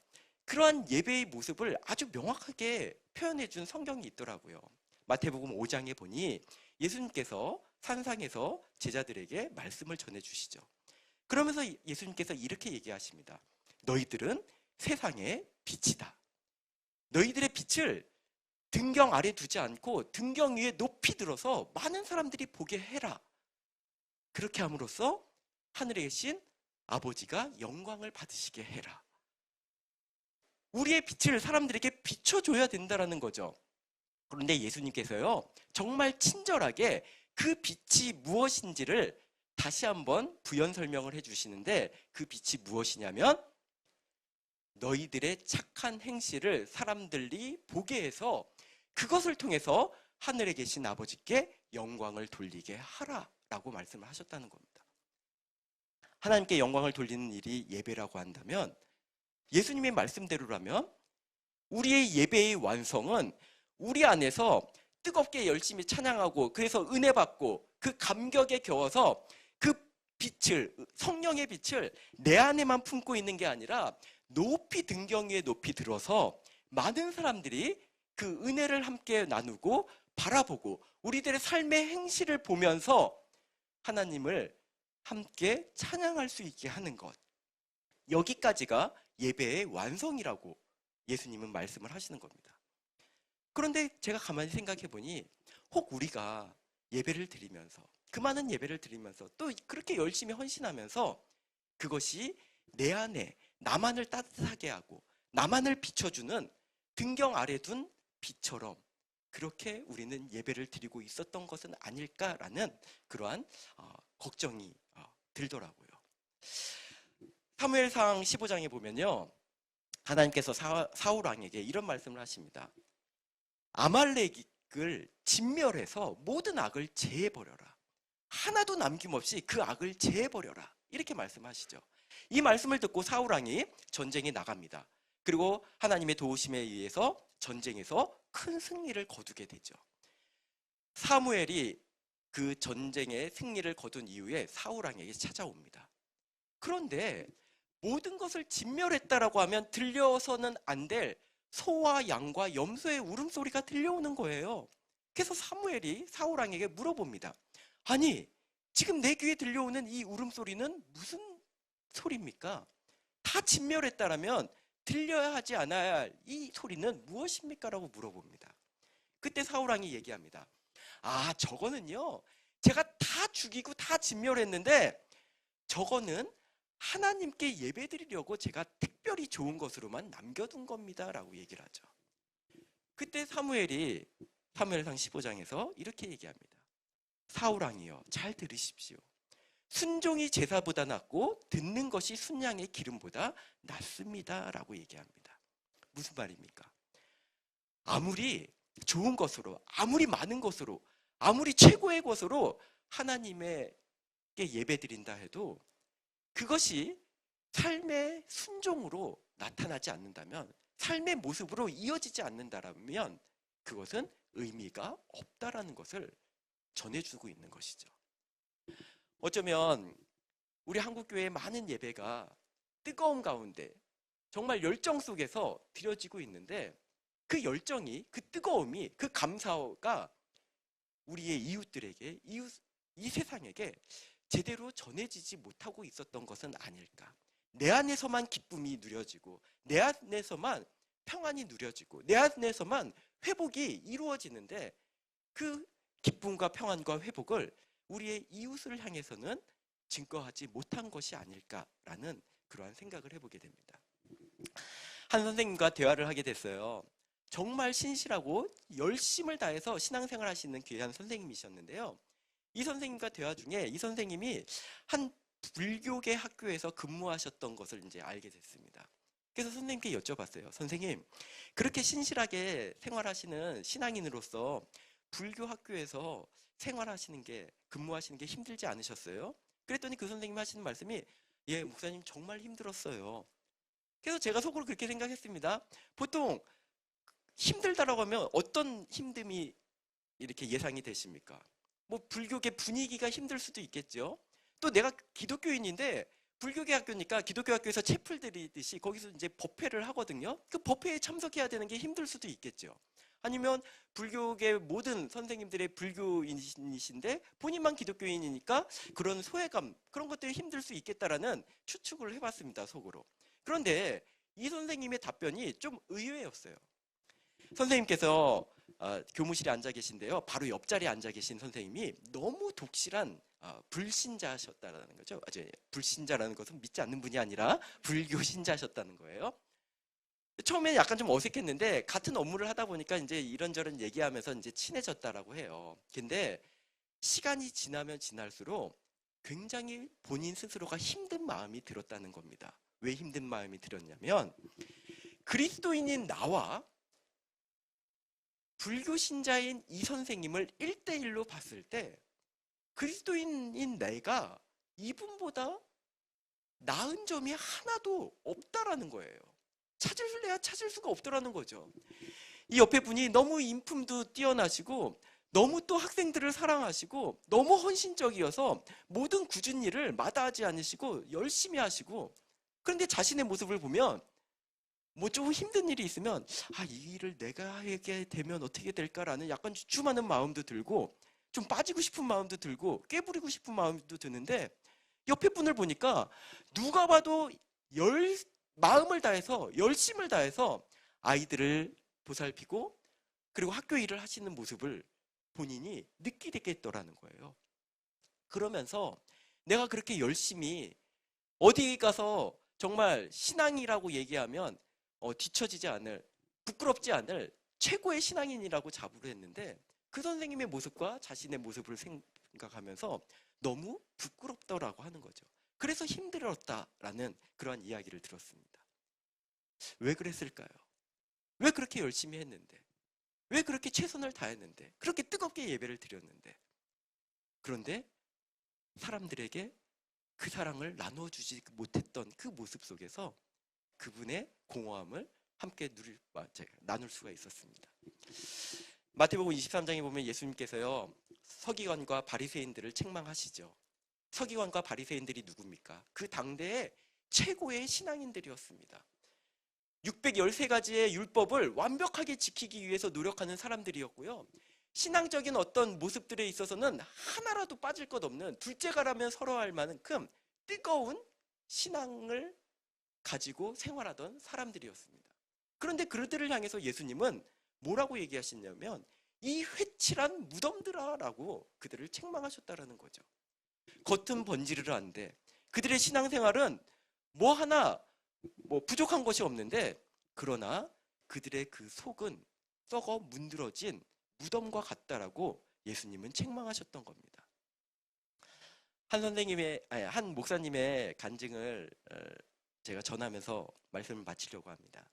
그러한 예배의 모습을 아주 명확하게 표현해 준 성경이 있더라고요. 마태복음 5장에 보니 예수님께서 산상에서 제자들에게 말씀을 전해 주시죠. 그러면서 예수님께서 이렇게 얘기하십니다. 너희들은 세상의 빛이다. 너희들의 빛을 등경 아래 두지 않고 등경 위에 높이 들어서 많은 사람들이 보게 해라. 그렇게 함으로써 하늘에 계신 아버지가 영광을 받으시게 해라. 우리의 빛을 사람들에게 비춰줘야 된다는 거죠. 그런데 예수님께서요, 정말 친절하게 그 빛이 무엇인지를 다시 한번 부연 설명을 해주시는데 그 빛이 무엇이냐면 너희들의 착한 행실을 사람들이 보게 해서 그것을 통해서 하늘에 계신 아버지께 영광을 돌리게 하라라고 말씀을 하셨다는 겁니다. 하나님께 영광을 돌리는 일이 예배라고 한다면 예수님의 말씀대로라면 우리의 예배의 완성은 우리 안에서 뜨겁게 열심히 찬양하고 그래서 은혜 받고 그 감격에 겨워서 그 빛을, 성령의 빛을 내 안에만 품고 있는 게 아니라 높이 등경 위에 높이 들어서 많은 사람들이 그 은혜를 함께 나누고 바라보고 우리들의 삶의 행실을 보면서 하나님을 함께 찬양할 수 있게 하는 것. 여기까지가 예배의 완성이라고 예수님은 말씀을 하시는 겁니다. 그런데 제가 가만히 생각해 보니 혹 우리가 예배를 드리면서 그 많은 예배를 드리면서 또 그렇게 열심히 헌신하면서 그것이 내 안에 나만을 따뜻하게 하고 나만을 비춰주는 등경 아래 둔 빛처럼 그렇게 우리는 예배를 드리고 있었던 것은 아닐까라는 그러한 걱정이 들더라고요. 사무엘상 15장에 보면요, 하나님께서 사울 왕에게 이런 말씀을 하십니다. 아말렉을 진멸해서 모든 악을 제해버려라. 하나도 남김없이 그 악을 제해버려라. 이렇게 말씀하시죠. 이 말씀을 듣고 사울 왕이 전쟁에 나갑니다. 그리고 하나님의 도우심에 의해서 전쟁에서 큰 승리를 거두게 되죠. 사무엘이 그 전쟁의 승리를 거둔 이후에 사울 왕에게 찾아옵니다. 그런데 모든 것을 진멸했다라고 하면 들려서는 안 될 소와 양과 염소의 울음소리가 들려오는 거예요. 그래서 사무엘이 사울 왕에게 물어봅니다. 아니, 지금 내 귀에 들려오는 이 울음소리는 무슨 소리입니까? 다 진멸했다라면 들려야 하지 않아야 할 이 소리는 무엇입니까? 라고 물어봅니다. 그때 사울 왕이 얘기합니다. 아, 저거는요, 제가 다 죽이고 다 진멸했는데 저거는 하나님께 예배드리려고 제가 특별히 좋은 것으로만 남겨둔 겁니다 라고 얘기를 하죠. 그때 사무엘이 사무엘상 15장에서 이렇게 얘기합니다. 사울 왕이여, 잘 들으십시오. 순종이 제사보다 낫고 듣는 것이 순양의 기름보다 낫습니다 라고 얘기합니다. 무슨 말입니까? 아무리 좋은 것으로, 아무리 많은 것으로, 아무리 최고의 것으로 하나님에게 예배드린다 해도 그것이 삶의 순종으로 나타나지 않는다면, 삶의 모습으로 이어지지 않는다면 그것은 의미가 없다라는 것을 전해주고 있는 것이죠. 어쩌면 우리 한국교회의 많은 예배가 뜨거운 가운데 정말 열정 속에서 드려지고 있는데 그 열정이, 그 뜨거움이, 그 감사가 우리의 이웃들에게, 이 세상에게 제대로 전해지지 못하고 있었던 것은 아닐까. 내 안에서만 기쁨이 누려지고 내 안에서만 평안이 누려지고 내 안에서만 회복이 이루어지는데 그 기쁨과 평안과 회복을 우리의 이웃을 향해서는 증거하지 못한 것이 아닐까라는 그러한 생각을 해보게 됩니다. 한 선생님과 대화를 하게 됐어요. 정말 신실하고 열심을 다해서 신앙생활 하시는 귀한 선생님이셨는데요. 이 선생님과 대화 중에 이 선생님이 한 불교계 학교에서 근무하셨던 것을 이제 알게 됐습니다. 그래서 선생님께 여쭤봤어요. 선생님, 그렇게 신실하게 생활하시는 신앙인으로서 불교 학교에서 생활하시는 게, 근무하시는 게 힘들지 않으셨어요? 그랬더니 그 선생님이 하시는 말씀이, 예, 목사님 정말 힘들었어요. 그래서 제가 속으로 그렇게 생각했습니다. 보통 힘들다라고 하면 어떤 힘듦이 이렇게 예상이 되십니까? 뭐 불교계 분위기가 힘들 수도 있겠죠. 또 내가 기독교인인데 불교계 학교니까 기독교 학교에서 채플 드리듯이 거기서 이제 법회를 하거든요. 그 법회에 참석해야 되는 게 힘들 수도 있겠죠. 아니면 불교계 모든 선생님들의 불교인이신데 본인만 기독교인이니까 그런 소외감, 그런 것들이 힘들 수 있겠다라는 추측을 해봤습니다, 속으로. 그런데 이 선생님의 답변이 좀 의외였어요. 선생님께서 교무실에 앉아 계신데요. 바로 옆자리에 앉아 계신 선생님이 너무 독실한 불신자셨다는 거죠. 불신자라는 것은 믿지 않는 분이 아니라 불교신자셨다는 거예요. 처음에 약간 좀 어색했는데 같은 업무를 하다 보니까 이제 이런저런 얘기하면서 이제 친해졌다라고 해요. 근데 시간이 지나면 지날수록 굉장히 본인 스스로가 힘든 마음이 들었다는 겁니다. 왜 힘든 마음이 들었냐면 그리스도인인 나와 불교 신자인 이 선생님을 1대1로 봤을 때 그리스도인인 내가 이분보다 나은 점이 하나도 없다라는 거예요. 찾을래야 찾을 수가 없더라는 거죠. 이 옆에 분이 너무 인품도 뛰어나시고 너무 또 학생들을 사랑하시고 너무 헌신적이어서 모든 굳은 일을 마다하지 않으시고 열심히 하시고, 그런데 자신의 모습을 보면 뭐 좀 힘든 일이 있으면 이 일을 내가 하게 되면 어떻게 될까라는 약간 주춤하는 마음도 들고 좀 빠지고 싶은 마음도 들고 깨부리고 싶은 마음도 드는데, 옆에 분을 보니까 누가 봐도 마음을 다해서 열심을 다해서 아이들을 보살피고 그리고 학교 일을 하시는 모습을 본인이 느끼게 됐더라는 거예요. 그러면서 내가 그렇게 열심히 어디 가서 정말 신앙이라고 얘기하면 뒤처지지 않을, 부끄럽지 않을 최고의 신앙인이라고 자부를 했는데 그 선생님의 모습과 자신의 모습을 생각하면서 너무 부끄럽더라고 하는 거죠. 그래서 힘들었다라는 그러한 이야기를 들었습니다. 왜 그랬을까요? 왜 그렇게 열심히 했는데? 왜 그렇게 최선을 다했는데? 그렇게 뜨겁게 예배를 드렸는데? 그런데 사람들에게 그 사랑을 나눠주지 못했던 그 모습 속에서 그분의 공허함을 함께 나눌 수가 있었습니다. 마태복음 23장에 보면 예수님께서요, 서기관과 바리새인들을 책망하시죠. 서기관과 바리새인들이 누굽니까? 그 당대의 최고의 신앙인들이었습니다. 613가지의 율법을 완벽하게 지키기 위해서 노력하는 사람들이었고요. 신앙적인 어떤 모습들에 있어서는 하나라도 빠질 것 없는, 둘째가라면 서러할 만큼 뜨거운 신앙을 가지고 생활하던 사람들이었습니다. 그런데 그들을 향해서 예수님은 뭐라고 얘기하시냐면 이 회칠한 무덤들아라고 그들을 책망하셨다라는 거죠. 겉은 번지르르한데 그들의 신앙생활은 뭐 하나 부족한 것이 없는데, 그러나 그들의 그 속은 썩어 문드러진 무덤과 같다라고 예수님은 책망하셨던 겁니다. 한 목사님의 간증을 제가 전하면서 말씀을 마치려고 합니다.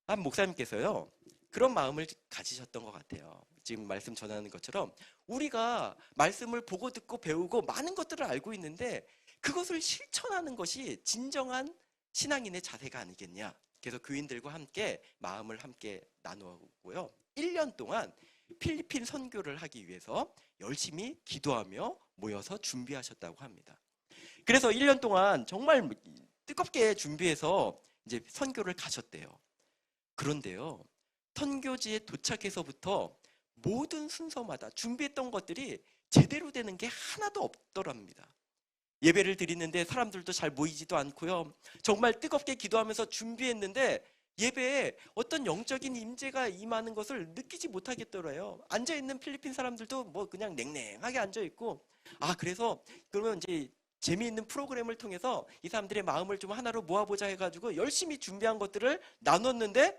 한 목사님께서요, 그런 마음을 가지셨던 것 같아요. 지금 말씀 전하는 것처럼 우리가 말씀을 보고 듣고 배우고 많은 것들을 알고 있는데 그것을 실천하는 것이 진정한 신앙인의 자세가 아니겠냐. 그래서 교인들과 함께 마음을 함께 나누고요. 1년 동안 필리핀 선교를 하기 위해서 열심히 기도하며 모여서 준비하셨다고 합니다. 그래서 1년 동안 정말 뜨겁게 준비해서 이제 선교를 가셨대요. 그런데요, 선교지에 도착해서부터 모든 순서마다 준비했던 것들이 제대로 되는 게 하나도 없더랍니다. 예배를 드리는데 사람들도 잘 모이지도 않고요. 정말 뜨겁게 기도하면서 준비했는데 예배에 어떤 영적인 임재가 임하는 것을 느끼지 못하겠더래요. 앉아있는 필리핀 사람들도 뭐 그냥 냉랭하게 앉아있고, 그래서 그러면 이제 재미있는 프로그램을 통해서 이 사람들의 마음을 좀 하나로 모아보자 해가지고 열심히 준비한 것들을 나눴는데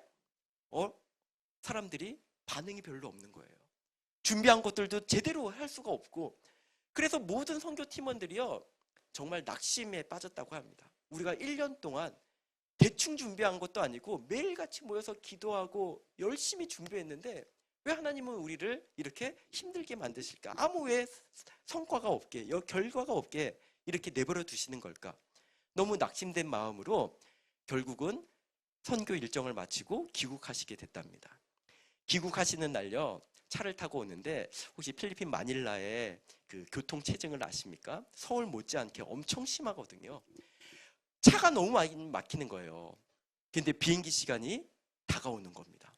사람들이 반응이 별로 없는 거예요. 준비한 것들도 제대로 할 수가 없고, 그래서 모든 선교 팀원들이요 정말 낙심에 빠졌다고 합니다. 우리가 1년 동안 대충 준비한 것도 아니고 매일같이 모여서 기도하고 열심히 준비했는데 왜 하나님은 우리를 이렇게 힘들게 만드실까? 아무 왜 성과가 없게, 결과가 없게 이렇게 내버려 두시는 걸까? 너무 낙심된 마음으로 결국은 선교 일정을 마치고 귀국하시게 됐답니다. 귀국하시는 날요, 차를 타고 오는데 혹시 필리핀 마닐라의 그 교통체증을 아십니까? 서울 못지않게 엄청 심하거든요. 차가 너무 많이 막히는 거예요. 근데 비행기 시간이 다가오는 겁니다.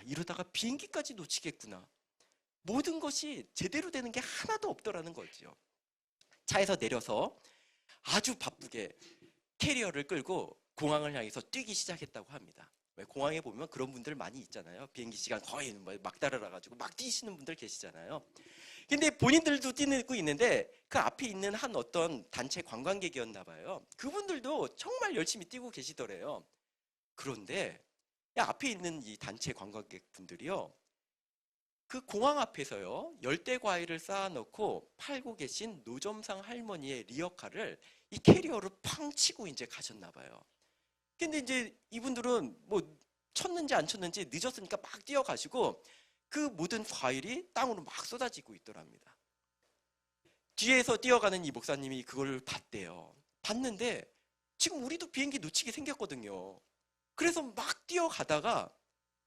이러다가 비행기까지 놓치겠구나. 모든 것이 제대로 되는 게 하나도 없더라는 거죠. 차에서 내려서 아주 바쁘게 캐리어를 끌고 공항을 향해서 뛰기 시작했다고 합니다. 공항에 보면 그런 분들 많이 있잖아요. 비행기 시간 거의 막 따라가지고 막 뛰시는 분들 계시잖아요. 근데 본인들도 뛰고 있는데 그 앞에 있는 한 어떤 단체 관광객이었나 봐요. 그분들도 정말 열심히 뛰고 계시더래요. 그런데 앞에 있는 이 단체 관광객 분들이요, 그 공항 앞에서요, 열대 과일을 쌓아놓고 팔고 계신 노점상 할머니의 리어카를 이 캐리어로 팡 치고 이제 가셨나 봐요. 근데 이제 이분들은 뭐 쳤는지 안 쳤는지 늦었으니까 막 뛰어가시고 그 모든 과일이 땅으로 막 쏟아지고 있더랍니다. 뒤에서 뛰어가는 이 목사님이 그걸 봤대요. 봤는데 지금 우리도 비행기 놓치게 생겼거든요. 그래서 막 뛰어가다가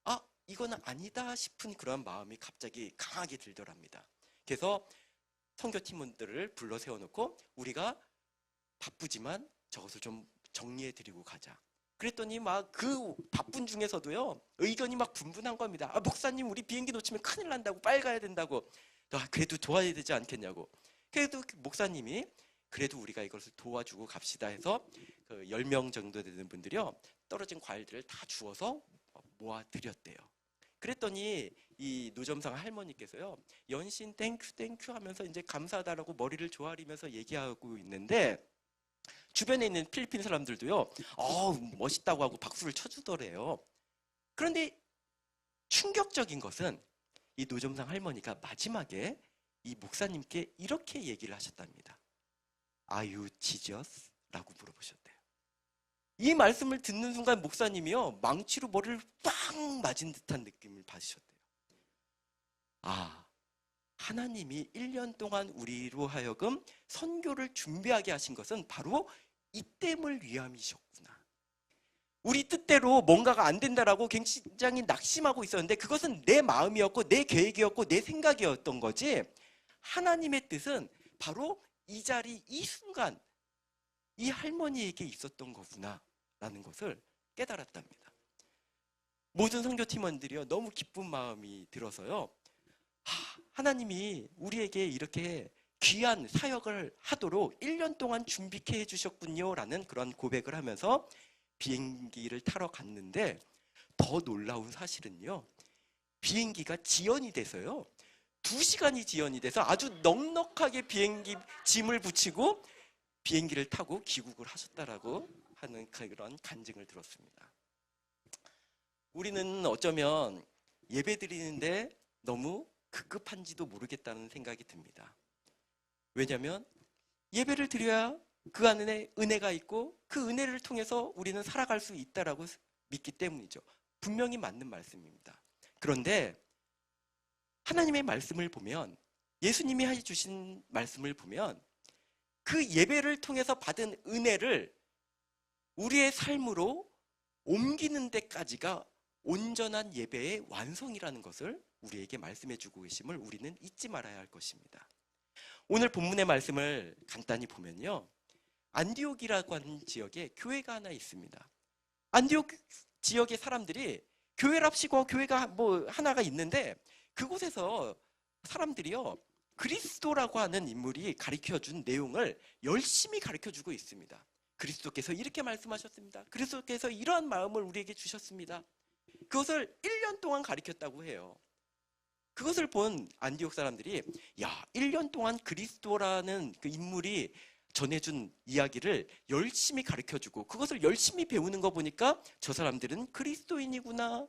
아, 이거는 아니다 싶은 그런 마음이 갑자기 강하게 들더랍니다. 그래서 선교팀원들을 불러 세워놓고 우리가 바쁘지만 저것을 좀 정리해드리고 가자. 그랬더니 막 그 바쁜 중에서도요, 의견이 막 분분한 겁니다. 아, 목사님, 우리 비행기 놓치면 큰일 난다고, 빨리 가야 된다고. 아, 그래도 도와야 되지 않겠냐고. 그래도 그 목사님이 그래도 우리가 이것을 도와주고 갑시다 해서 그 10명 정도 되는 분들이요, 떨어진 과일들을 다 주워서 모아드렸대요. 그랬더니 이 노점상 할머니께서요, 연신 땡큐 땡큐 하면서 이제 감사하다라고 머리를 조아리면서 얘기하고 있는데 주변에 있는 필리핀 사람들도요, 멋있다고 하고 박수를 쳐주더래요. 그런데 충격적인 것은 이 노점상 할머니가 마지막에 이 목사님께 이렇게 얘기를 하셨답니다. Are you Jesus? 라고 물어보셨대요. 이 말씀을 듣는 순간 목사님이요, 망치로 머리를 빵 맞은 듯한 느낌을 받으셨대요. 아, 하나님이 1년 동안 우리로 하여금 선교를 준비하게 하신 것은 바로 이 때문을 위함이셨구나. 우리 뜻대로 뭔가가 안 된다라고 굉장히 낙심하고 있었는데 그것은 내 마음이었고 내 계획이었고 내 생각이었던 거지, 하나님의 뜻은 바로 이 자리, 이 순간 이 할머니에게 있었던 거구나 라는 것을 깨달았답니다. 모든 선교팀원들이요, 너무 기쁜 마음이 들어서요, 하나님이 우리에게 이렇게 귀한 사역을 하도록 1년 동안 준비케 해주셨군요 라는 그런 고백을 하면서 비행기를 타러 갔는데, 더 놀라운 사실은요, 비행기가 지연이 돼서요, 2시간이 지연이 돼서 아주 넉넉하게 비행기 짐을 붙이고 비행기를 타고 귀국을 하셨다라고 하는 그런 간증을 들었습니다. 우리는 어쩌면 예배 드리는데 너무 급급한지도 모르겠다는 생각이 듭니다. 왜냐하면 예배를 드려야 그 안에 은혜가 있고 그 은혜를 통해서 우리는 살아갈 수 있다라고 믿기 때문이죠. 분명히 맞는 말씀입니다. 그런데 하나님의 말씀을 보면, 예수님이 해주신 말씀을 보면 그 예배를 통해서 받은 은혜를 우리의 삶으로 옮기는 데까지가 온전한 예배의 완성이라는 것을 우리에게 말씀해 주고 계심을 우리는 잊지 말아야 할 것입니다. 오늘 본문의 말씀을 간단히 보면요, 안디옥이라고 하는 지역에 교회가 하나 있습니다. 안디옥 지역의 사람들이 교회랍시고 교회가 뭐 하나가 있는데 그곳에서 사람들이요, 그리스도라고 하는 인물이 가르쳐준 내용을 열심히 가르쳐주고 있습니다. 그리스도께서 이렇게 말씀하셨습니다. 그리스도께서 이러한 마음을 우리에게 주셨습니다. 그것을 1년 동안 가르쳤다고 해요. 그것을 본 안디옥 사람들이, 야, 1년 동안 그리스도라는 그 인물이 전해준 이야기를 열심히 가르쳐주고 그것을 열심히 배우는 거 보니까 저 사람들은 그리스도인이구나,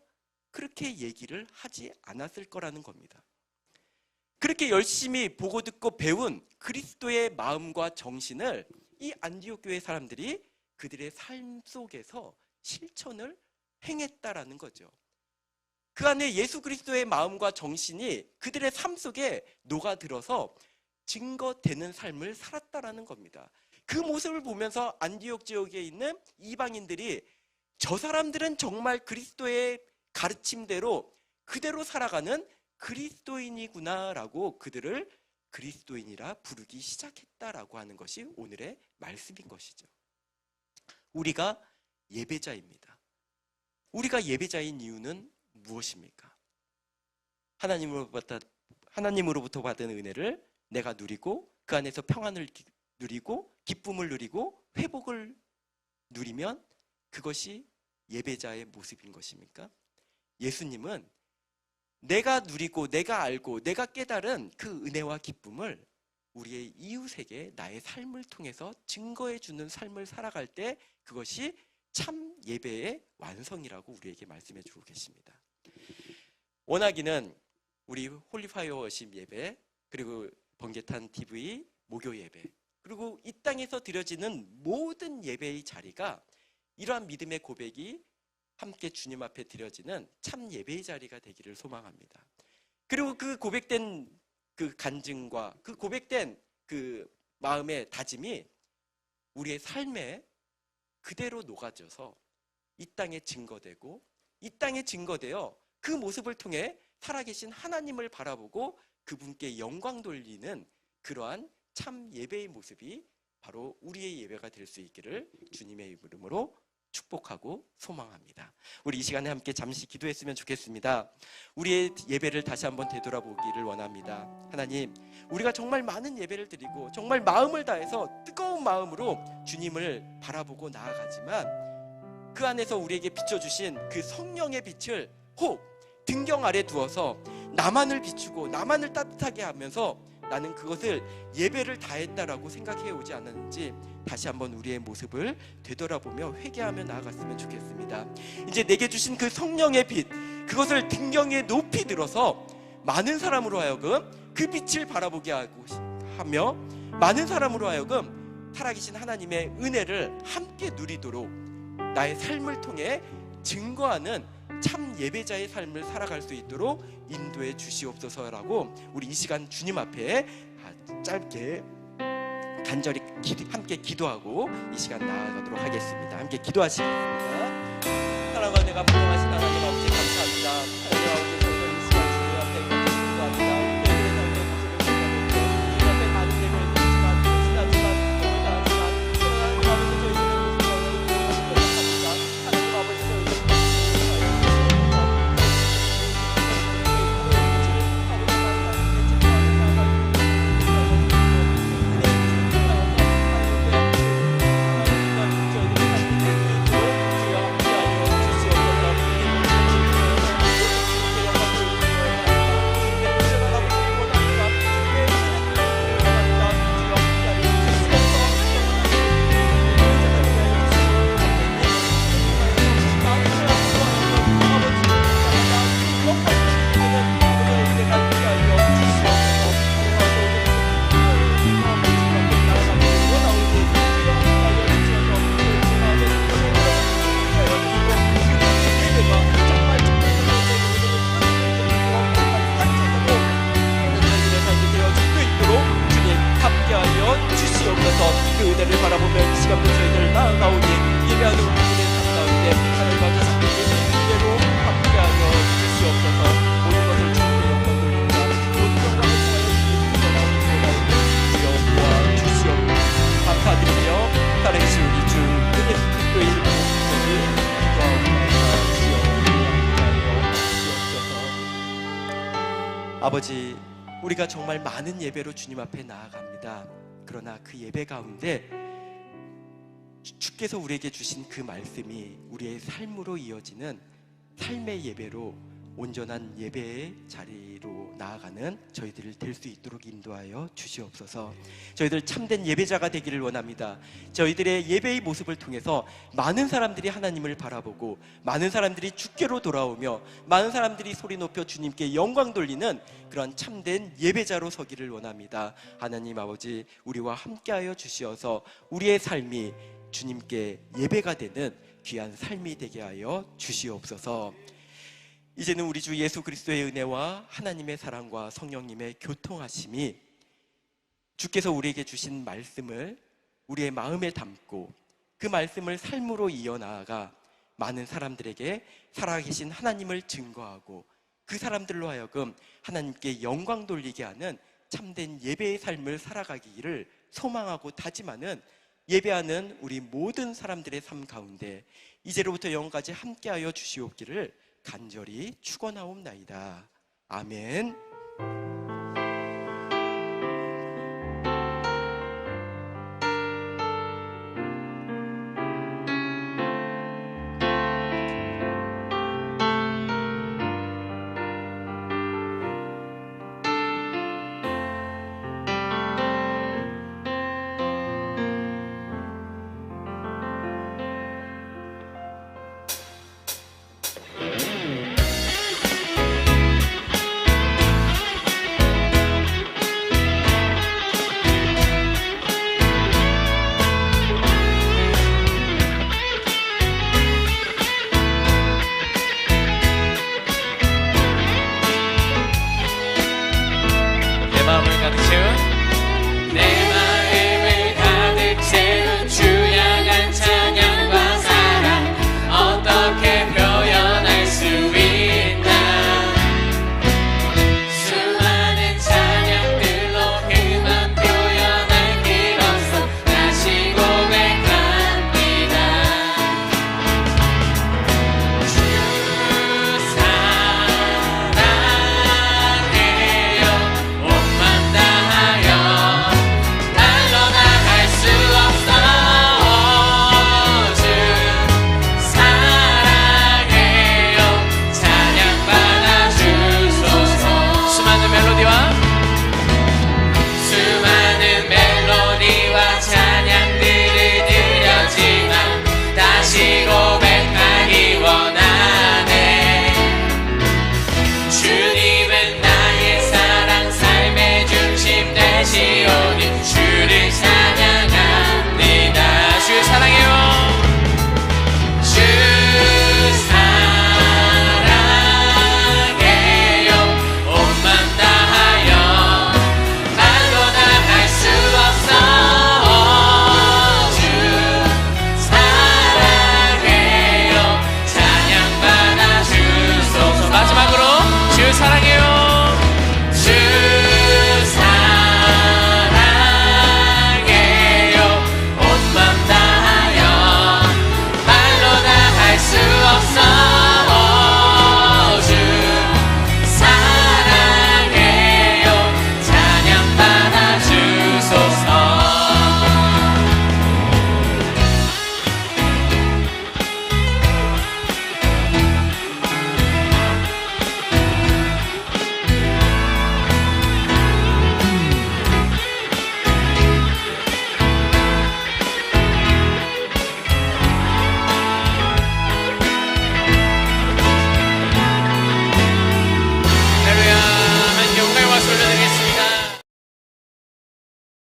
그렇게 얘기를 하지 않았을 거라는 겁니다. 그렇게 열심히 보고 듣고 배운 그리스도의 마음과 정신을 이 안디옥 교회 사람들이 그들의 삶 속에서 실천을 행했다라는 거죠. 그 안에 예수 그리스도의 마음과 정신이 그들의 삶 속에 녹아들어서 증거되는 삶을 살았다라는 겁니다. 그 모습을 보면서 안디옥 지역에 있는 이방인들이 저 사람들은 정말 그리스도의 가르침대로 그대로 살아가는 그리스도인이구나라고 그들을 그리스도인이라 부르기 시작했다라고 하는 것이 오늘의 말씀인 것이죠. 우리가 예배자입니다. 우리가 예배자인 이유는 무엇입니까? 하나님으로부터 받은 은혜를 내가 누리고 그 안에서 평안을 누리고 기쁨을 누리고 회복을 누리면 그것이 예배자의 모습인 것입니까? 예수님은 내가 누리고 내가 알고 내가 깨달은 그 은혜와 기쁨을 우리의 이웃에게 나의 삶을 통해서 증거해 주는 삶을 살아갈 때 그것이 참 예배의 완성이라고 우리에게 말씀해 주고 계십니다. 원하기는 우리 홀리파이어 워십 예배, 그리고 번개탄 TV 목요 예배, 그리고 이 땅에서 드려지는 모든 예배의 자리가 이러한 믿음의 고백이 함께 주님 앞에 드려지는 참 예배의 자리가 되기를 소망합니다. 그리고 그 고백된 그 간증과 그 고백된 그 마음의 다짐이 우리의 삶에 그대로 녹아져서 이 땅에 증거되고, 이 땅에 증거되어 그 모습을 통해 살아계신 하나님을 바라보고 그분께 영광 돌리는 그러한 참 예배의 모습이 바로 우리의 예배가 될 수 있기를 주님의 이름으로 축복하고 소망합니다. 우리 이 시간에 함께 잠시 기도했으면 좋겠습니다. 우리의 예배를 다시 한번 되돌아보기를 원합니다. 하나님, 우리가 정말 많은 예배를 드리고 정말 마음을 다해서 뜨거운 마음으로 주님을 바라보고 나아가지만 그 안에서 우리에게 비춰주신 그 성령의 빛을 혹 등경 아래 두어서 나만을 비추고 나만을 따뜻하게 하면서 나는 그것을 예배를 다했다라고 생각해 오지 않았는지 다시 한번 우리의 모습을 되돌아보며 회개하며 나아갔으면 좋겠습니다. 이제 내게 주신 그 성령의 빛, 그것을 등경에 높이 들어서 많은 사람으로 하여금 그 빛을 바라보게 하며 많은 사람으로 하여금 살아계신 하나님의 은혜를 함께 누리도록 나의 삶을 통해 증거하는 참 예배자의 삶을 살아갈 수 있도록 인도해 주시옵소서라고 우리 이 시간 주님 앞에 짧게 간절히 함께 기도하고 이 시간 나아가도록 하겠습니다. 함께 기도하시겠습니다. 사랑하는 내가 부정하신 하나님 아버지 감사합니다. 하나님 아버지 저희는 이 시간 주님 앞에 기도합니다. 예배의 삶의 모습을 기도하고 주님 앞에 많은 예배를 드리지만 지나지만 기도를 다하지만 하나님 아버지 저희는 노력합니다. 하나님 아버지 저희는 그 은혜를 바라보며 이 시간도 저희들 나아가오니 예배하는 우리의 삶 가운데 하나님 아버지 참 예배로 함께하여 주시옵소서. 모든 것을 주님께 영광 돌립니다. 모든 영광을 통하여 주님께 나오는 주여 도와주시옵소서. 감사드리며 살아계신 우리 주 예수 그리스도의 이름으로 기도하옵나이다. 주여 함께하여 주시옵소서. 아버지, 우리가 정말 많은 예배로 주님 앞에 나아갑니다. 그러나 그 예배 가운데 주께서 우리에게 주신 그 말씀이 우리의 삶으로 이어지는 삶의 예배로 온전한 예배의 자리로 나아가는 저희들 될 수 있도록 인도하여 주시옵소서. 저희들 참된 예배자가 되기를 원합니다. 저희들의 예배의 모습을 통해서 많은 사람들이 하나님을 바라보고 많은 사람들이 주께로 돌아오며 많은 사람들이 소리 높여 주님께 영광 돌리는 그런 참된 예배자로 서기를 원합니다. 하나님 아버지, 우리와 함께하여 주시어서 우리의 삶이 주님께 예배가 되는 귀한 삶이 되게 하여 주시옵소서. 이제는 우리 주 예수 그리스도의 은혜와 하나님의 사랑과 성령님의 교통하심이 주께서 우리에게 주신 말씀을 우리의 마음에 담고 그 말씀을 삶으로 이어나아가 많은 사람들에게 살아계신 하나님을 증거하고 그 사람들로 하여금 하나님께 영광 돌리게 하는 참된 예배의 삶을 살아가기를 소망하고 다짐하는 예배하는 우리 모든 사람들의 삶 가운데 이제로부터 영원까지 함께하여 주시옵기를 간절히 축원하옵나이다. 아멘. 가득 채운